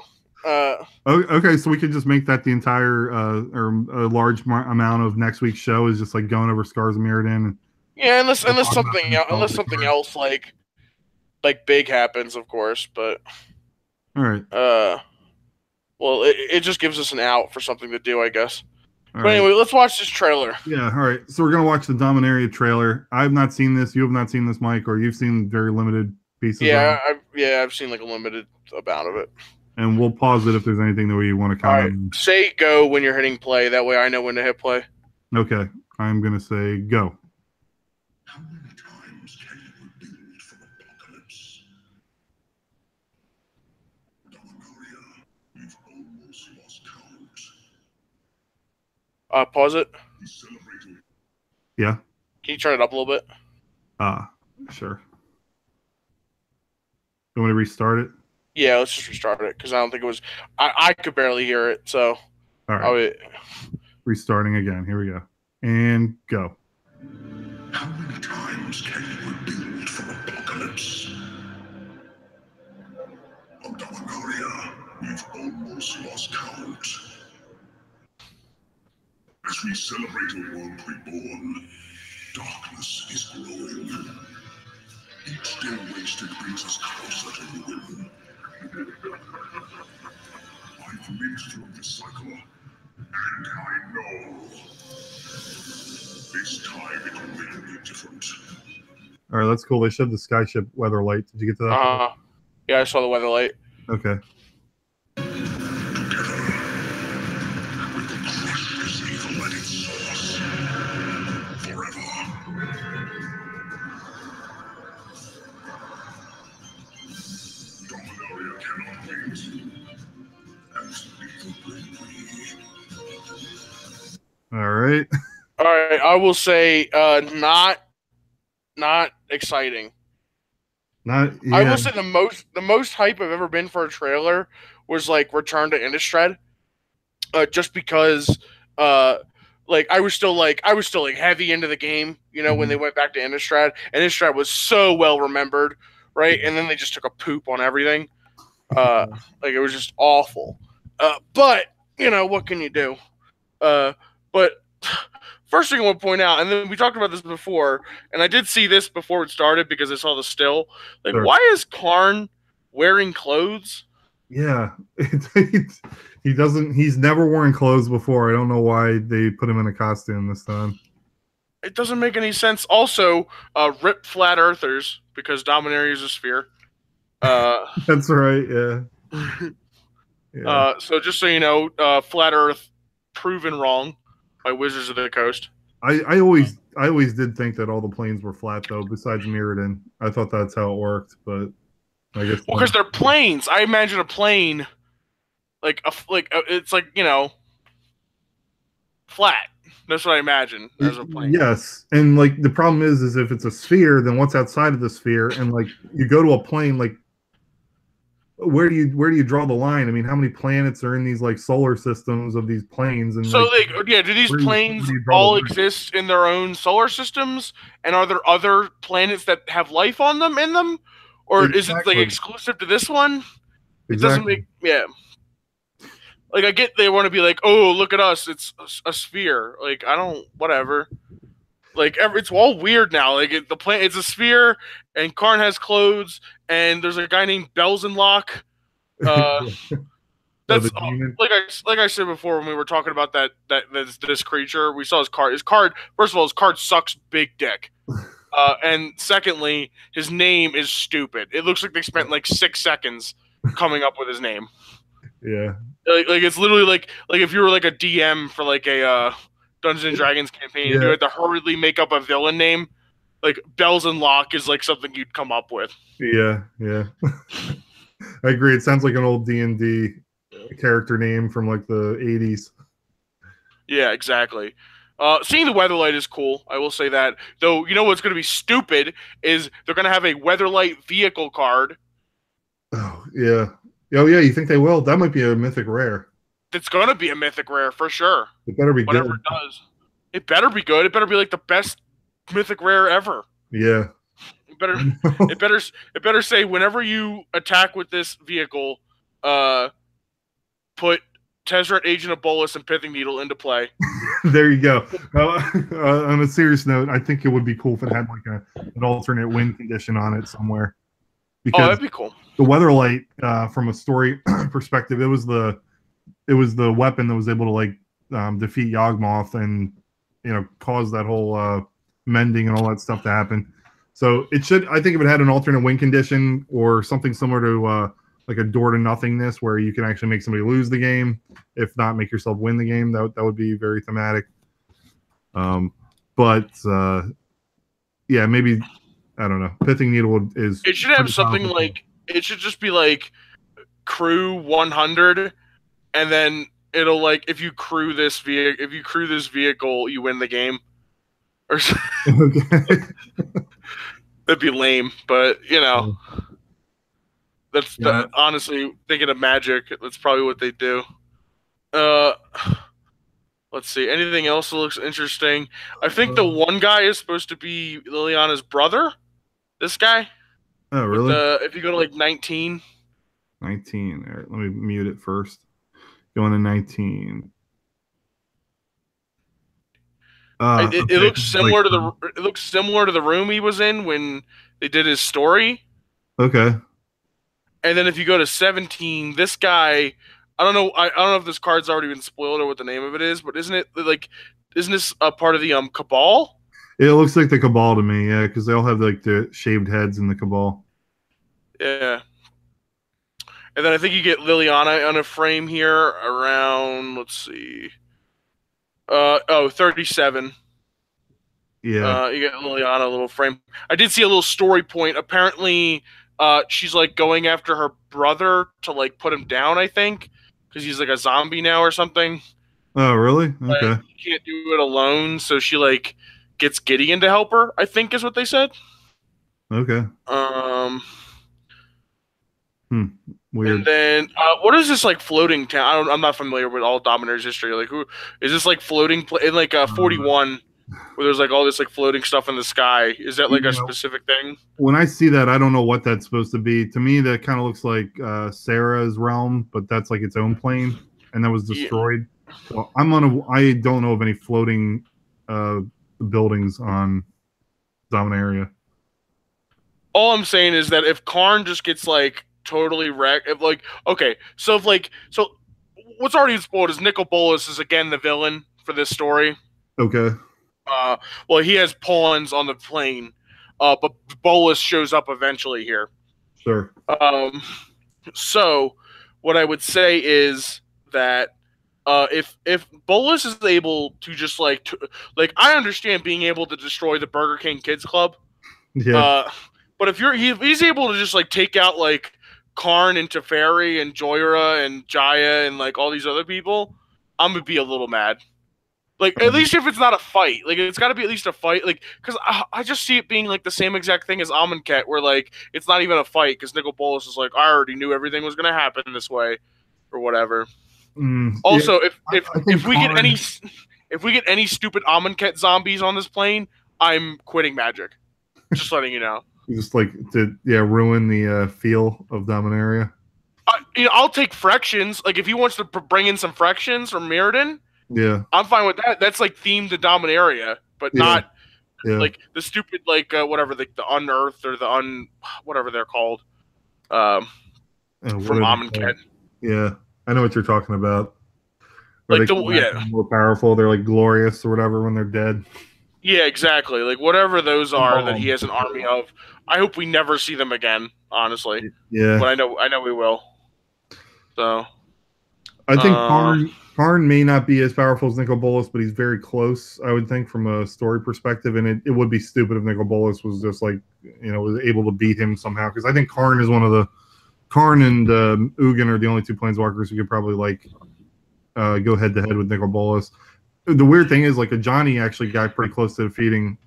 Okay, so we could just make that the entire or a large amount of next week's show is just like going over Scars of Mirrodin. Yeah, unless something else like big happens, of course. But all right. Well, it just gives us an out for something to do, I guess. All but right. anyway, let's watch this trailer. Yeah, all right. So we're gonna watch the Dominaria trailer. I've not seen this. You have not seen this, Mike, or you've seen very limited pieces. Yeah, I've seen like a limited amount of it. And we'll pause it if there's anything that we want to comment. All right. Say go when you're hitting play. That way I know when to hit play. Okay. I'm going to say go. How many times can you rebuild from apocalypse? Dominaria, you've almost lost count. Pause it. He's celebrating. Yeah. Can you turn it up a little bit? Sure. You want me to restart it? Yeah, let's just restart it because I don't think it was. I could barely hear it. So. All right. Restarting again. Here we go. And go. How many times can you rebuild from apocalypse? On Dominaria, we've almost lost count. As we celebrate a world reborn, darkness is growing. Each day wasted brings us closer to ruin. I've lived through this cycle, and I know this time it will be different. All right, that's cool. They showed the skyship weather light. Did you get to that? Yeah, I saw the weather light. Okay. All right. All right, I will say not exciting. Yeah. I will say the most hype I've ever been for a trailer was like Return to Innistrad. Just because like I was still heavy into the game, you know, when they went back to Innistrad. And Innistrad was so well remembered, right? And then they just took a poop on everything. Like it was just awful. But, you know, what can you do? But first thing I want to point out, and then we talked about this before, and I did see this before it started because I saw the still. Like, Sure. Why is Karn wearing clothes? Yeah, he doesn't. He's never worn clothes before. I don't know why they put him in a costume this time. It doesn't make any sense. Also, rip flat earthers because Dominaria is a sphere. Uh, That's right. Yeah, yeah. so just so you know, flat Earth proven wrong by Wizards of the Coast. I always did think that all the planes were flat though. Besides Mirrodin, I thought that's how it worked, but I guess Well, not. because they're planes. I imagine a plane it's like flat. That's what I imagine as a plane. Yes, and like the problem is if it's a sphere, then what's outside of the sphere? And like you go to a plane, like where do you draw the line? I mean, how many planets are in these like solar systems of these planes? And So, like, yeah, do these where planes do you draw the all line? exist in their own solar systems? And are there other planets that have life on them in them, or is it like Exactly, exclusive to this one? It doesn't exactly. make Like I get they want to be like, oh, look at us, it's a sphere. Like I don't, whatever. Like it's all weird now. Like the planet, it's a sphere, and Karn has clothes, and there's a guy named Belzenlock. Uh, Oh, the that's demon. like I said before when we were talking about this creature. We saw his card. His card, first of all, his card sucks big dick. And secondly, his name is stupid. It looks like they spent like 6 seconds coming up with his name. Yeah, Like it's literally like if you were like a DM for like a Dungeons and Dragons campaign and you yeah, had to hurriedly make up a villain name, like Bells and Lock is like something you'd come up with. yeah, yeah. I agree. It sounds like an old D&D character name from like the 80s. Yeah, exactly. Seeing the Weatherlight is cool. I will say that. Though, you know what's going to be stupid is they're going to have a Weatherlight vehicle card Oh, yeah. Oh, yeah, you think they will? That might be a mythic rare. that's going to be a mythic rare for sure. It better be Whatever good. it does, it better be good. It better be like the best mythic rare ever. Yeah. It better, it better say whenever you attack with this vehicle, uh, put Tezzeret, Agent of Bolus, and Pithing Needle into play. There you go. On a serious note, I think it would be cool if it had like an alternate win condition on it somewhere. Oh, Because that'd be cool. the Weatherlight, from a story perspective, it was the weapon that was able to like defeat Yawgmoth and cause that whole mending and all that stuff to happen. So it should. I think if it had an alternate win condition or something similar to like a door to nothingness, where you can actually make somebody lose the game, if not make yourself win the game, that would be very thematic. But yeah, maybe I don't know. Pithing Needle is. It should have something powerful. like it should just be like crew 100, and then it'll like if you crew this vehicle, you win the game. Or Okay. that'd be lame, but that's Yeah. honestly thinking of Magic. That's probably what they do. Uh, let's see. Anything else that looks interesting? I think the one guy is supposed to be Liliana's brother. This guy. Oh, With really? if you go to like 19. 19. All right, let me mute it first. Going to 19. It Okay. looks similar to the room he was in when they did his story. Okay. And then if you go to 17, this guy, I don't know if this card's already been spoiled or what the name of it is, but isn't this a part of the Cabal? It looks like the Cabal to me, yeah, because they all have like the shaved heads in the Cabal. Yeah. And then I think you get Liliana on a frame here around, let's see. 37. Yeah. You get Liliana, a little frame. I did see a little story point. Apparently, she's like going after her brother to like put him down, I think, because he's like a zombie now or something. Oh, really? Okay. Like, she can't do it alone, so she like gets Gideon to help her, I think is what they said. Okay. Weird. And then what is this like floating town? I'm not familiar with all Dominator's history. Like, who is this like floating in like 41 where there's like all this like floating stuff in the sky? Is that like a specific thing? When I see that, I don't know what that's supposed to be. To me, that kind of looks like Sarah's realm, but that's like its own plane, and that was destroyed. Yeah. So I don't know of any floating buildings on Dominaria. All I'm saying is that if Karn just gets like totally wreck. If like, okay, so if like, so what's already spoiled is Nicol Bolas is again the villain for this story. Okay. Uh, well, he has pawns on the plane, but Bolas shows up eventually here. Sure. So what I would say is that if Bolas is able to just like I understand being able to destroy the Burger King Kids Club, Yeah. but if he's able to just like take out like Karn and Teferi and Joyra and Jaya and like all these other people, I'm gonna be a little mad. Like at least if it's not a fight, like it's got to be at least a fight, like because I just see it being like the same exact thing as Amonkhet, where like it's not even a fight because Nicol Bolas is like I already knew everything was gonna happen this way, or whatever. Also, yeah, if we get any stupid Amonkhet zombies on this plane, I'm quitting Magic. Just letting you know. just like to ruin the feel of Dominaria. I'll take Fractions. Like if he wants to bring in some Fractions from Mirrodin, Yeah. I'm fine with that. That's like themed to Dominaria, but not like the stupid like whatever the Unearthed or the whatever they're called from Amonkhet. Yeah, I know what you're talking about. Like more powerful. They're like glorious or whatever when they're dead. Yeah, exactly. Like whatever those are that he has an army of. I hope we never see them again. Honestly. Yeah. But I know we will. So. I think Karn may not be as powerful as Nicol Bolas, but he's very close, I would think, from a story perspective. And it would be stupid if Nicol Bolas was just like, was able to beat him somehow. Because I think Karn is one of the... Karn and Ugin are the only two planeswalkers who could probably, like, go head-to-head with Nicol Bolas. The weird thing is, like, Ajani actually got pretty close to defeating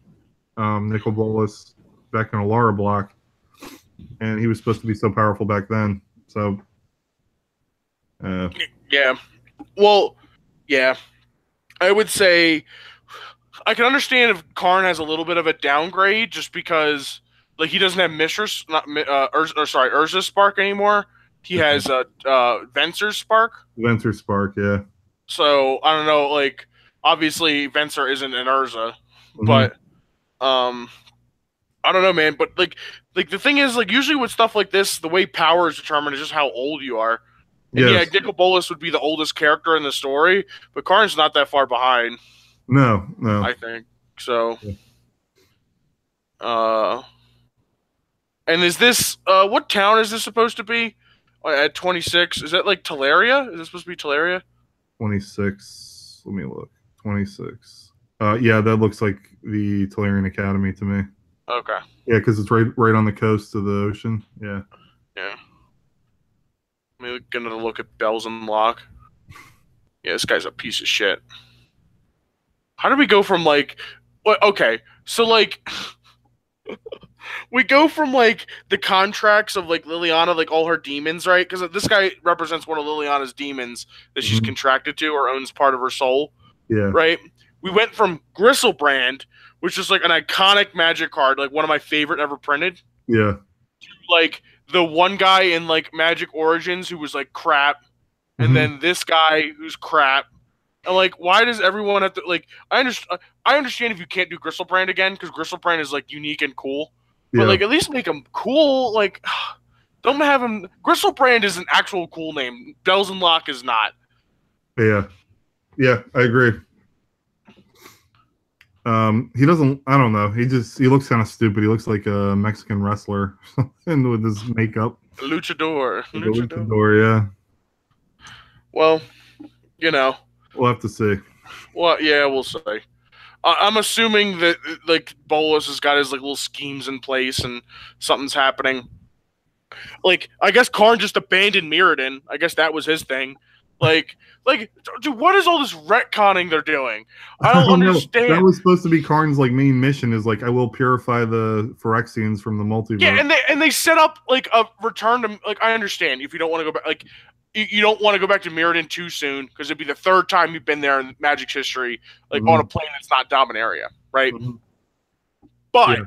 Nicol Bolas back in Alara block. And he was supposed to be so powerful back then. So... yeah. Well, yeah. I would say I can understand if Karn has a little bit of a downgrade just because like he doesn't have Urza's Spark anymore. He has Venser's Spark. Venser's Spark, yeah. So I don't know, like obviously Venser isn't an Urza, but I don't know, man. But like the thing is, like usually with stuff like this, the way power is determined is just how old you are. And yeah, Nicol Bolas would be the oldest character in the story, but Karn's not that far behind. No. I think so. And is this what town is this supposed to be? At 26, is that like Teleria? Is this supposed to be Teleria? 26. Let me look. 26. Yeah, that looks like the Telerian Academy to me. Okay. Yeah, because it's right on the coast of the ocean. Yeah. Yeah. I'm gonna look at Bells and Lock. Yeah, this guy's a piece of shit. How do we go from like, okay, so like, we go from like the contracts of like Liliana, like all her demons, right? Because this guy represents one of Liliana's demons that she's contracted to or owns part of her soul. Yeah. Right. We went from Gristlebrand, which is like an iconic Magic card, like one of my favorite ever printed. Yeah. To like the one guy in like Magic Origins who was like crap, and then this guy who's crap. And like, why does everyone have to like? I understand if you can't do Gristlebrand again because Gristlebrand is like unique and cool, but like at least make him cool. Like, don't have him. Gristlebrand is an actual cool name. Bells and Lock is not. Yeah, I agree. He doesn't. I don't know. He looks kind of stupid. He looks like a Mexican wrestler, and with his makeup. Luchador. Yeah. Well, you know. We'll have to see. Well, yeah, we'll see. I'm assuming that like Bolas has got his like little schemes in place and something's happening. Like, I guess Karn just abandoned Mirrodin. I guess that was his thing. Like, dude, what is all this retconning they're doing? I don't understand. That was supposed to be Karn's like main mission. Is like I will purify the Phyrexians from the multiverse. Yeah, and they set up like a return to like I understand if you don't want to go back like. You don't want to go back to Mirrodin too soon because it'd be the third time you've been there in Magic's history, like on a plane that's not Dominaria, right? But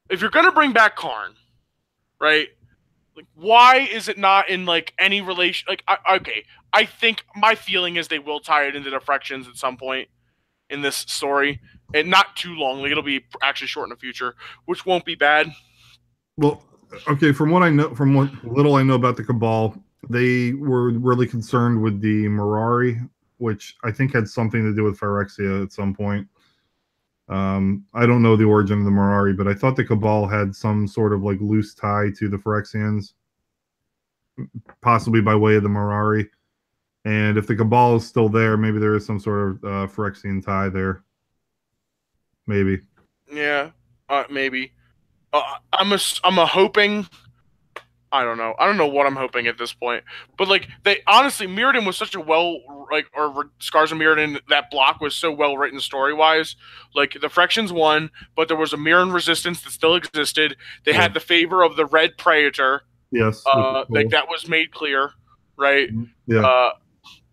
if you're gonna bring back Karn, right? Like, why is it not in like any relation? Like, okay, I think my feeling is they will tie it into the Fractions at some point in this story, and not too long. Like, it'll be actually short in the future, which won't be bad. Well, Okay, from what I know, from what little I know about the Cabal, they were really concerned with the Mirari, which I think had something to do with Phyrexia at some point. I don't know the origin of the Mirari, but I thought the Cabal had some sort of like loose tie to the Phyrexians, possibly by way of the Mirari. And if the Cabal is still there, maybe there is some sort of Phyrexian tie there. Maybe. Yeah, maybe. I'm a hoping. I don't know. I don't know what I'm hoping at this point. But like they honestly, Mirrodin was such a Scars of Mirrodin. That block was so well written story wise. Like the Fractions won, but there was a Mirrodin resistance that still existed. They had the favor of the Red Praetor. Yes. Cool. Like that was made clear, right? Yeah.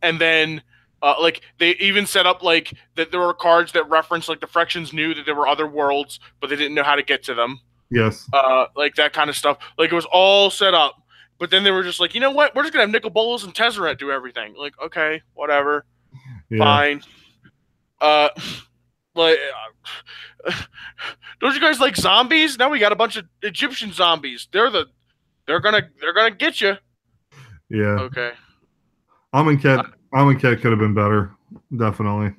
And then like they even set up like that there were cards that referenced like the Fractions knew that there were other worlds, but they didn't know how to get to them. Yes. Like that kind of stuff. Like it was all set up, but then they were just like, you know what? We're just gonna have Nicol Bolas and Tezzeret do everything. Like, okay, whatever, fine. Like, don't you guys like zombies? Now we got a bunch of Egyptian zombies. They're gonna get you. Yeah. Okay. Amonkhet could have been better, definitely.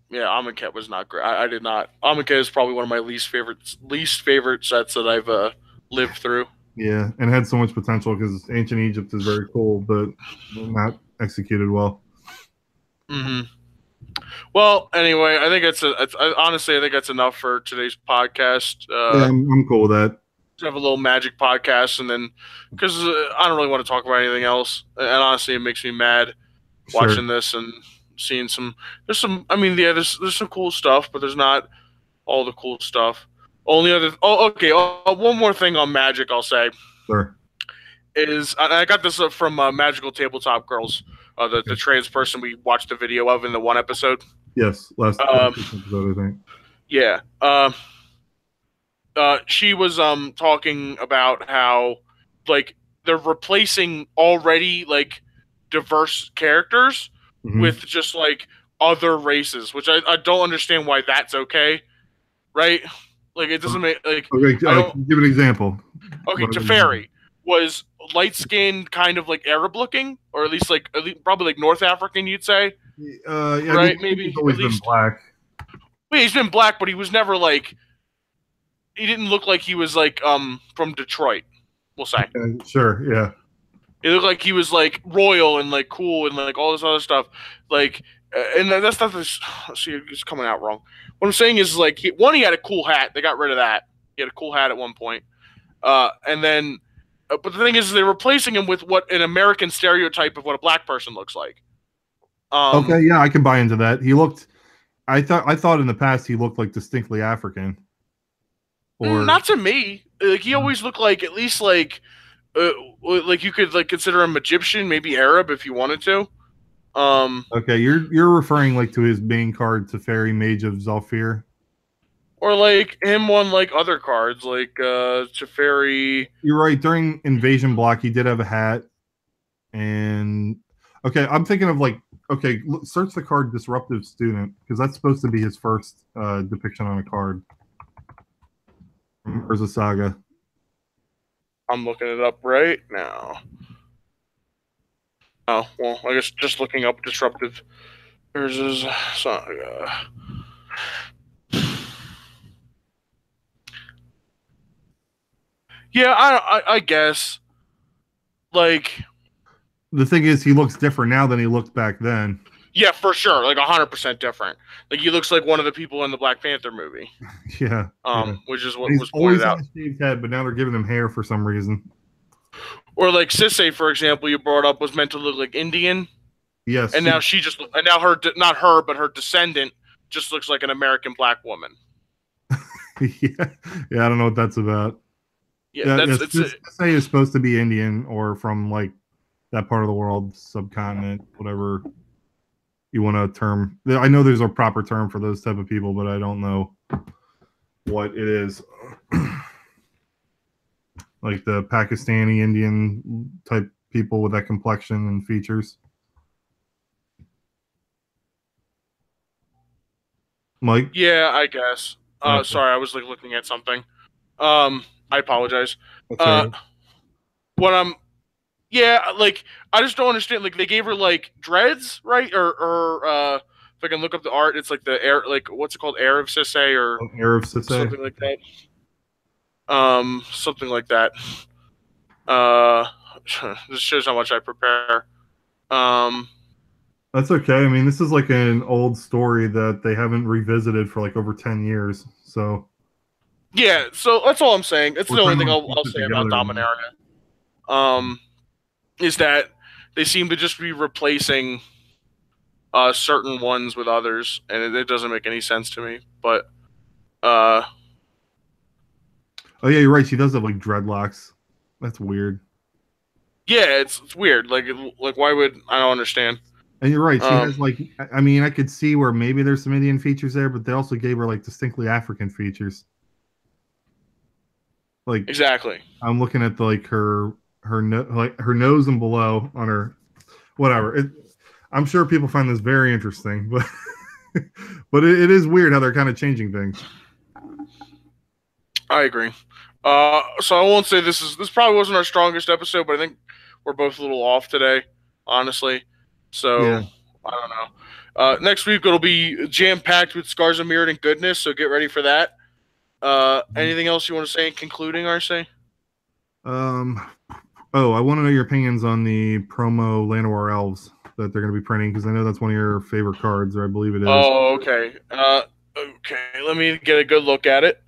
Yeah, Amonkhet was not great. I did not. Amonkhet is probably one of my least favorite sets that I've lived through. Yeah, and had so much potential because Ancient Egypt is very cool, but not executed well. Mm-hmm. Well, anyway, I think honestly, I think that's enough for today's podcast. Yeah, I'm cool with that. Have a little Magic podcast, and then because I don't really want to talk about anything else, and honestly, it makes me mad watching this and seeing some. There's some. I mean, yeah, there's some cool stuff, but there's not all the cool stuff. Only other. Oh, okay. One more thing on Magic, I'll say. Sure. Is I got this from Magical Tabletop Girls, the trans person we watched the video of in the one episode. Yes, last episode, I think. Yeah. She was talking about how like they're replacing already like diverse characters with just like other races, which I don't understand why that's okay, right? Like it doesn't make like. Okay, give an example. Okay, Teferi was light skinned, kind of like Arab looking, or at least probably like North African, you'd say. Yeah, right? Maybe he's always been black. Well, he's been black, but he was never like. He didn't look like he was like from Detroit, we'll say. Sure, yeah. He looked like he was like royal and like cool and like all this other stuff. Like, and that's not this. See, it's coming out wrong. What I'm saying is like he had a cool hat. They got rid of that. He had a cool hat at one point, and then. But the thing is, they're replacing him with what an American stereotype of what a black person looks like. Okay, yeah, I can buy into that. He looked. I thought in the past he looked like distinctly African. Or not to me. Like he always looked like at least like you could like consider him Egyptian, maybe Arab if you wanted to. Okay, you're referring like to his main card, Teferi, Mage of Zalfir, or like him on like other cards like Teferi. You're right. During Invasion Block, he did have a hat, and okay, I'm thinking of like search the card Disruptive Student because that's supposed to be his first depiction on a card. Urza Saga. I'm looking it up right now. Oh, well, I guess just looking up Disruptive Urza Saga. Yeah, I guess. Like, the thing is, he looks different now than he looked back then. Yeah, for sure. Like 100% different. Like he looks like one of the people in the Black Panther movie. Yeah. Which is what He's was pointed out. Always had a shaved head, but now they're giving him hair for some reason. Or like Sissay, for example, you brought up was meant to look like Indian. Yes. And now not her, but her descendant just looks like an American black woman. Yeah, I don't know what that's about. Yeah, Sissay is supposed to be Indian or from like that part of the world, subcontinent, whatever you want to term. I know there's a proper term for those type of people, but I don't know what it is. Like the Pakistani Indian type people with that complexion and features. Mike? Yeah, I guess. Okay. Sorry, I was like looking at something. I apologize. That's all right. What I'm Yeah, like I just don't understand. Like they gave her like dreads, right? Or if I can look up the art, it's like the air, like what's it called, Arab Sisse or Arab Sisse. something like that. Something like that. Uh, this shows how much I prepare. Um, That's okay. I mean, this is like an old story that they haven't revisited for like over 10 years. So yeah. So that's all I'm saying. That's we're the only trying thing to I'll, piece I'll it say about together. Dominaria. Is that they seem to just be replacing certain ones with others, and it doesn't make any sense to me. But uh, Oh yeah, you're right. She does have like dreadlocks. That's weird. yeah, it's weird. Like why would I don't understand? And you're right. She Um, has like, I mean, I could see where maybe there's some Indian features there, but they also gave her like distinctly African features. Like exactly. I'm looking at the, like like her nose and below on her, whatever. I'm sure people find this very interesting, but but it is weird how they're kind of changing things. I agree. So I won't say this probably wasn't our strongest episode, but I think we're both a little off today, honestly. So Yeah. I don't know. Next week it'll be jam packed with scars of mirrored and goodness. So get ready for that. Anything else you want to say in concluding, RC? Um. Oh, I want to know your opinions on the promo Llanowar Elves that they're going to be printing because I know that's one of your favorite cards, or I believe it is. Oh, okay. Okay. Let me get a good look at it.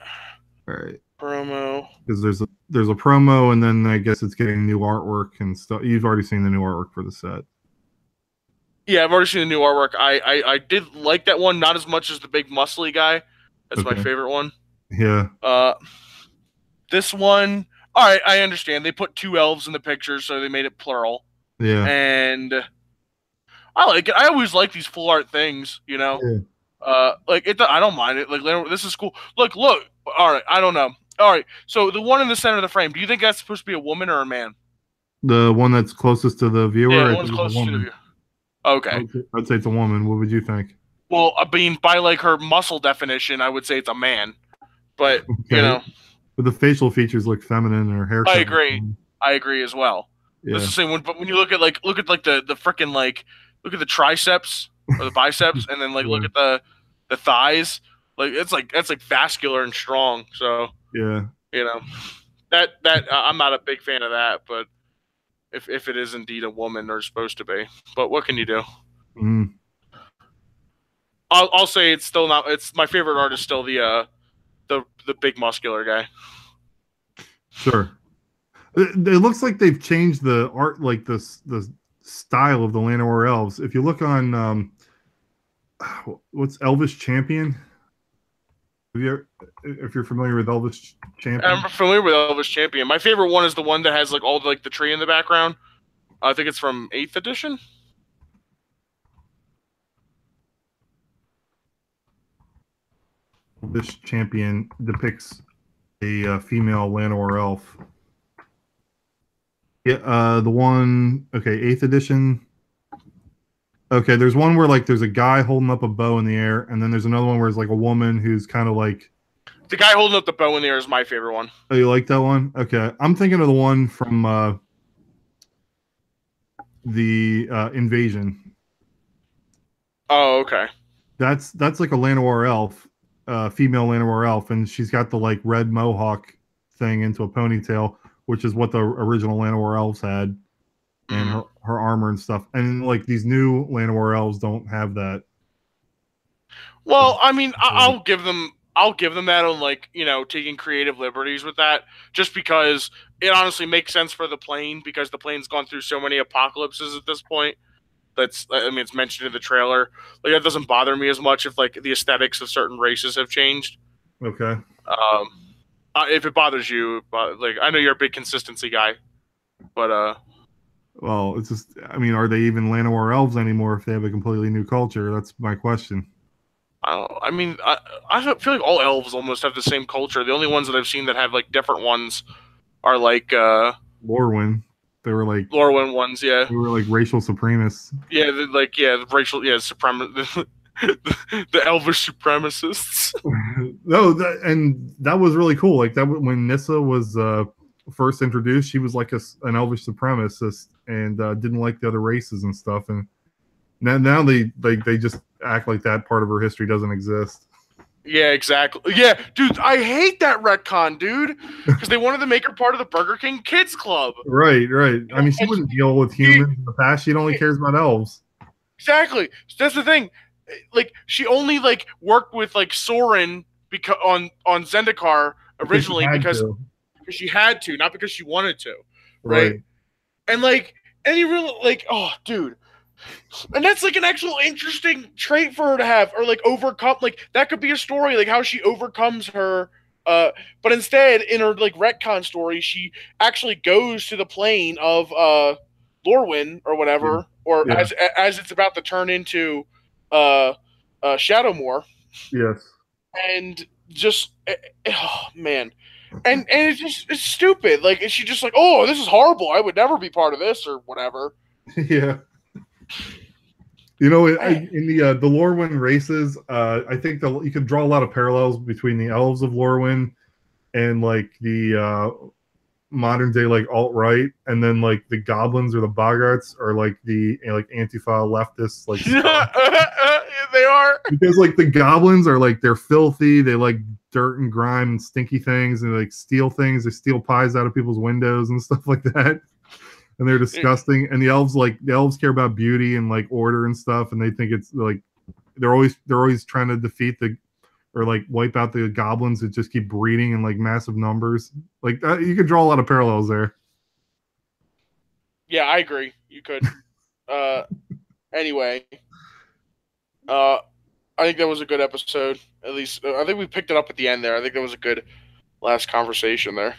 All right. Promo. Because there's a promo, and then I guess it's getting new artwork and stuff. You've already seen the new artwork for the set. Yeah, I've already seen the new artwork. I did like that one, not as much as the big muscly guy. That's my favorite one. Yeah. This one, all right, I understand. They put two elves in the picture, so they made it plural. Yeah. And I like it. I always like these full art things, you know. Yeah. Like it. I don't mind it. Like this is cool. Look. All right, I don't know. All right, so the one in the center of the frame. Do you think that's supposed to be a woman or a man? The one that's closest to the viewer. Yeah, the one's closest to the viewer. Okay. I'd say it's a woman. What would you think? Well, I mean, by like her muscle definition, I would say it's a man. But Okay. you know, but the facial features look feminine, and her hair. I agree. I agree as well. Yeah. That's the same one. But when you look at the freaking look at the triceps or the biceps, and then look at the thighs, that's like vascular and strong. So yeah, you know that I'm not a big fan of that. But if it is indeed a woman or supposed to be, but what can you do? Mm. I'll say it's still not. It's my favorite art is still the big muscular guy. Sure. It looks like they've changed the art, like the style of the Llanowar Elves. If you look on what's Elvish Champion? If you're familiar with Elvish Champion, I'm familiar with Elvish Champion. My favorite one is the one that has all the tree in the background. I think it's from 8th edition. Elvish Champion depicts a female Llanowar elf. Yeah, the one, okay, 8th edition. Okay, there's one where there's a guy holding up a bow in the air, and then there's another one where it's a woman who's kind of like. The guy holding up the bow in the air is my favorite one. Oh, you like that one? Okay, I'm thinking of the one from the Invasion. Oh, okay. That's like a Llanowar elf, female Llanowar elf, and she's got the red mohawk thing into a ponytail, which is what the original Llanowar elves had, and her armor and stuff. And these new Llanowar elves don't have that. Well, I mean, I'll give them that on taking creative liberties with that, just because it honestly makes sense for the plane, because the plane's gone through so many apocalypses at this point. It's mentioned in the trailer. That doesn't bother me as much if the aesthetics of certain races have changed. Okay. If it bothers you, I know you're a big consistency guy, but well, it's just, I mean, are they even Llanowar elves anymore if they have a completely new culture? That's my question. I mean, I feel like all elves almost have the same culture. The only ones that I've seen that have different ones are Lorwyn. They were Lorwyn ones, yeah. They were racial supremacists. Yeah, the racial, yeah, the elvish supremacists. No, and that was really cool. Like that when Nissa was first introduced, she was like an elvish supremacist and didn't like the other races and stuff. And now they just act like that part of her history doesn't exist. Yeah, exactly. Yeah, dude, I hate that retcon, dude, because they wanted to make her part of the Burger King Kids Club. Right. I mean, she wouldn't deal with humans in the past. She only cares about elves. Exactly. That's the thing. Like, she only like worked with like Soren because on Zendikar originally because she had to, not because she wanted to, right? And like, any real like, oh, dude. And that's like an actual interesting trait for her to have, or like overcome. Like that could be a story, like how she overcomes her. But instead, in her like retcon story, she actually goes to the plane of Lorwyn or whatever, or as it's about to turn into Shadowmoor. Yes. And just oh man, and it's stupid. Like she just like, oh, this is horrible. I would never be part of this or whatever. Yeah. You know, in the Lorwyn races, I think you can draw a lot of parallels between the elves of Lorwyn and like the modern day like alt-right, and then like the goblins or the boggarts are like the like Antifa leftists. Like they are, because like the goblins are like they're filthy, they like dirt and grime and stinky things, and they like steal things, they steal pies out of people's windows and stuff like that. And they're disgusting. And the elves care about beauty and like order and stuff, and they think it's like they're always trying to defeat or like wipe out the goblins that just keep breeding in like massive numbers. Like you could draw a lot of parallels there. Yeah, I agree. You could. Anyway, I think that was a good episode. At least I think we picked it up at the end there. I think that was a good last conversation there.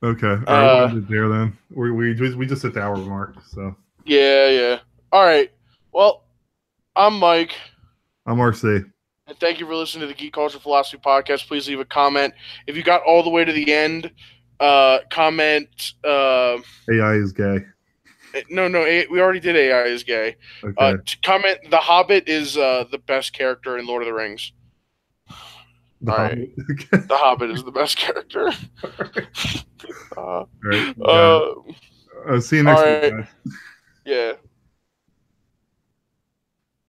Okay. All right, we'll end it there then. We just hit the hour mark. So. Yeah. All right. Well, I'm Mike. I'm RC. And thank you for listening to the Geek Culture Philosophy Podcast. Please leave a comment. If you got all the way to the end, comment. AI is gay. No, we already did AI is gay. Okay. Comment, The Hobbit is the best character in Lord of the Rings. The Hobbit. The Hobbit is the best character. All right. See you next week, guys. Yeah.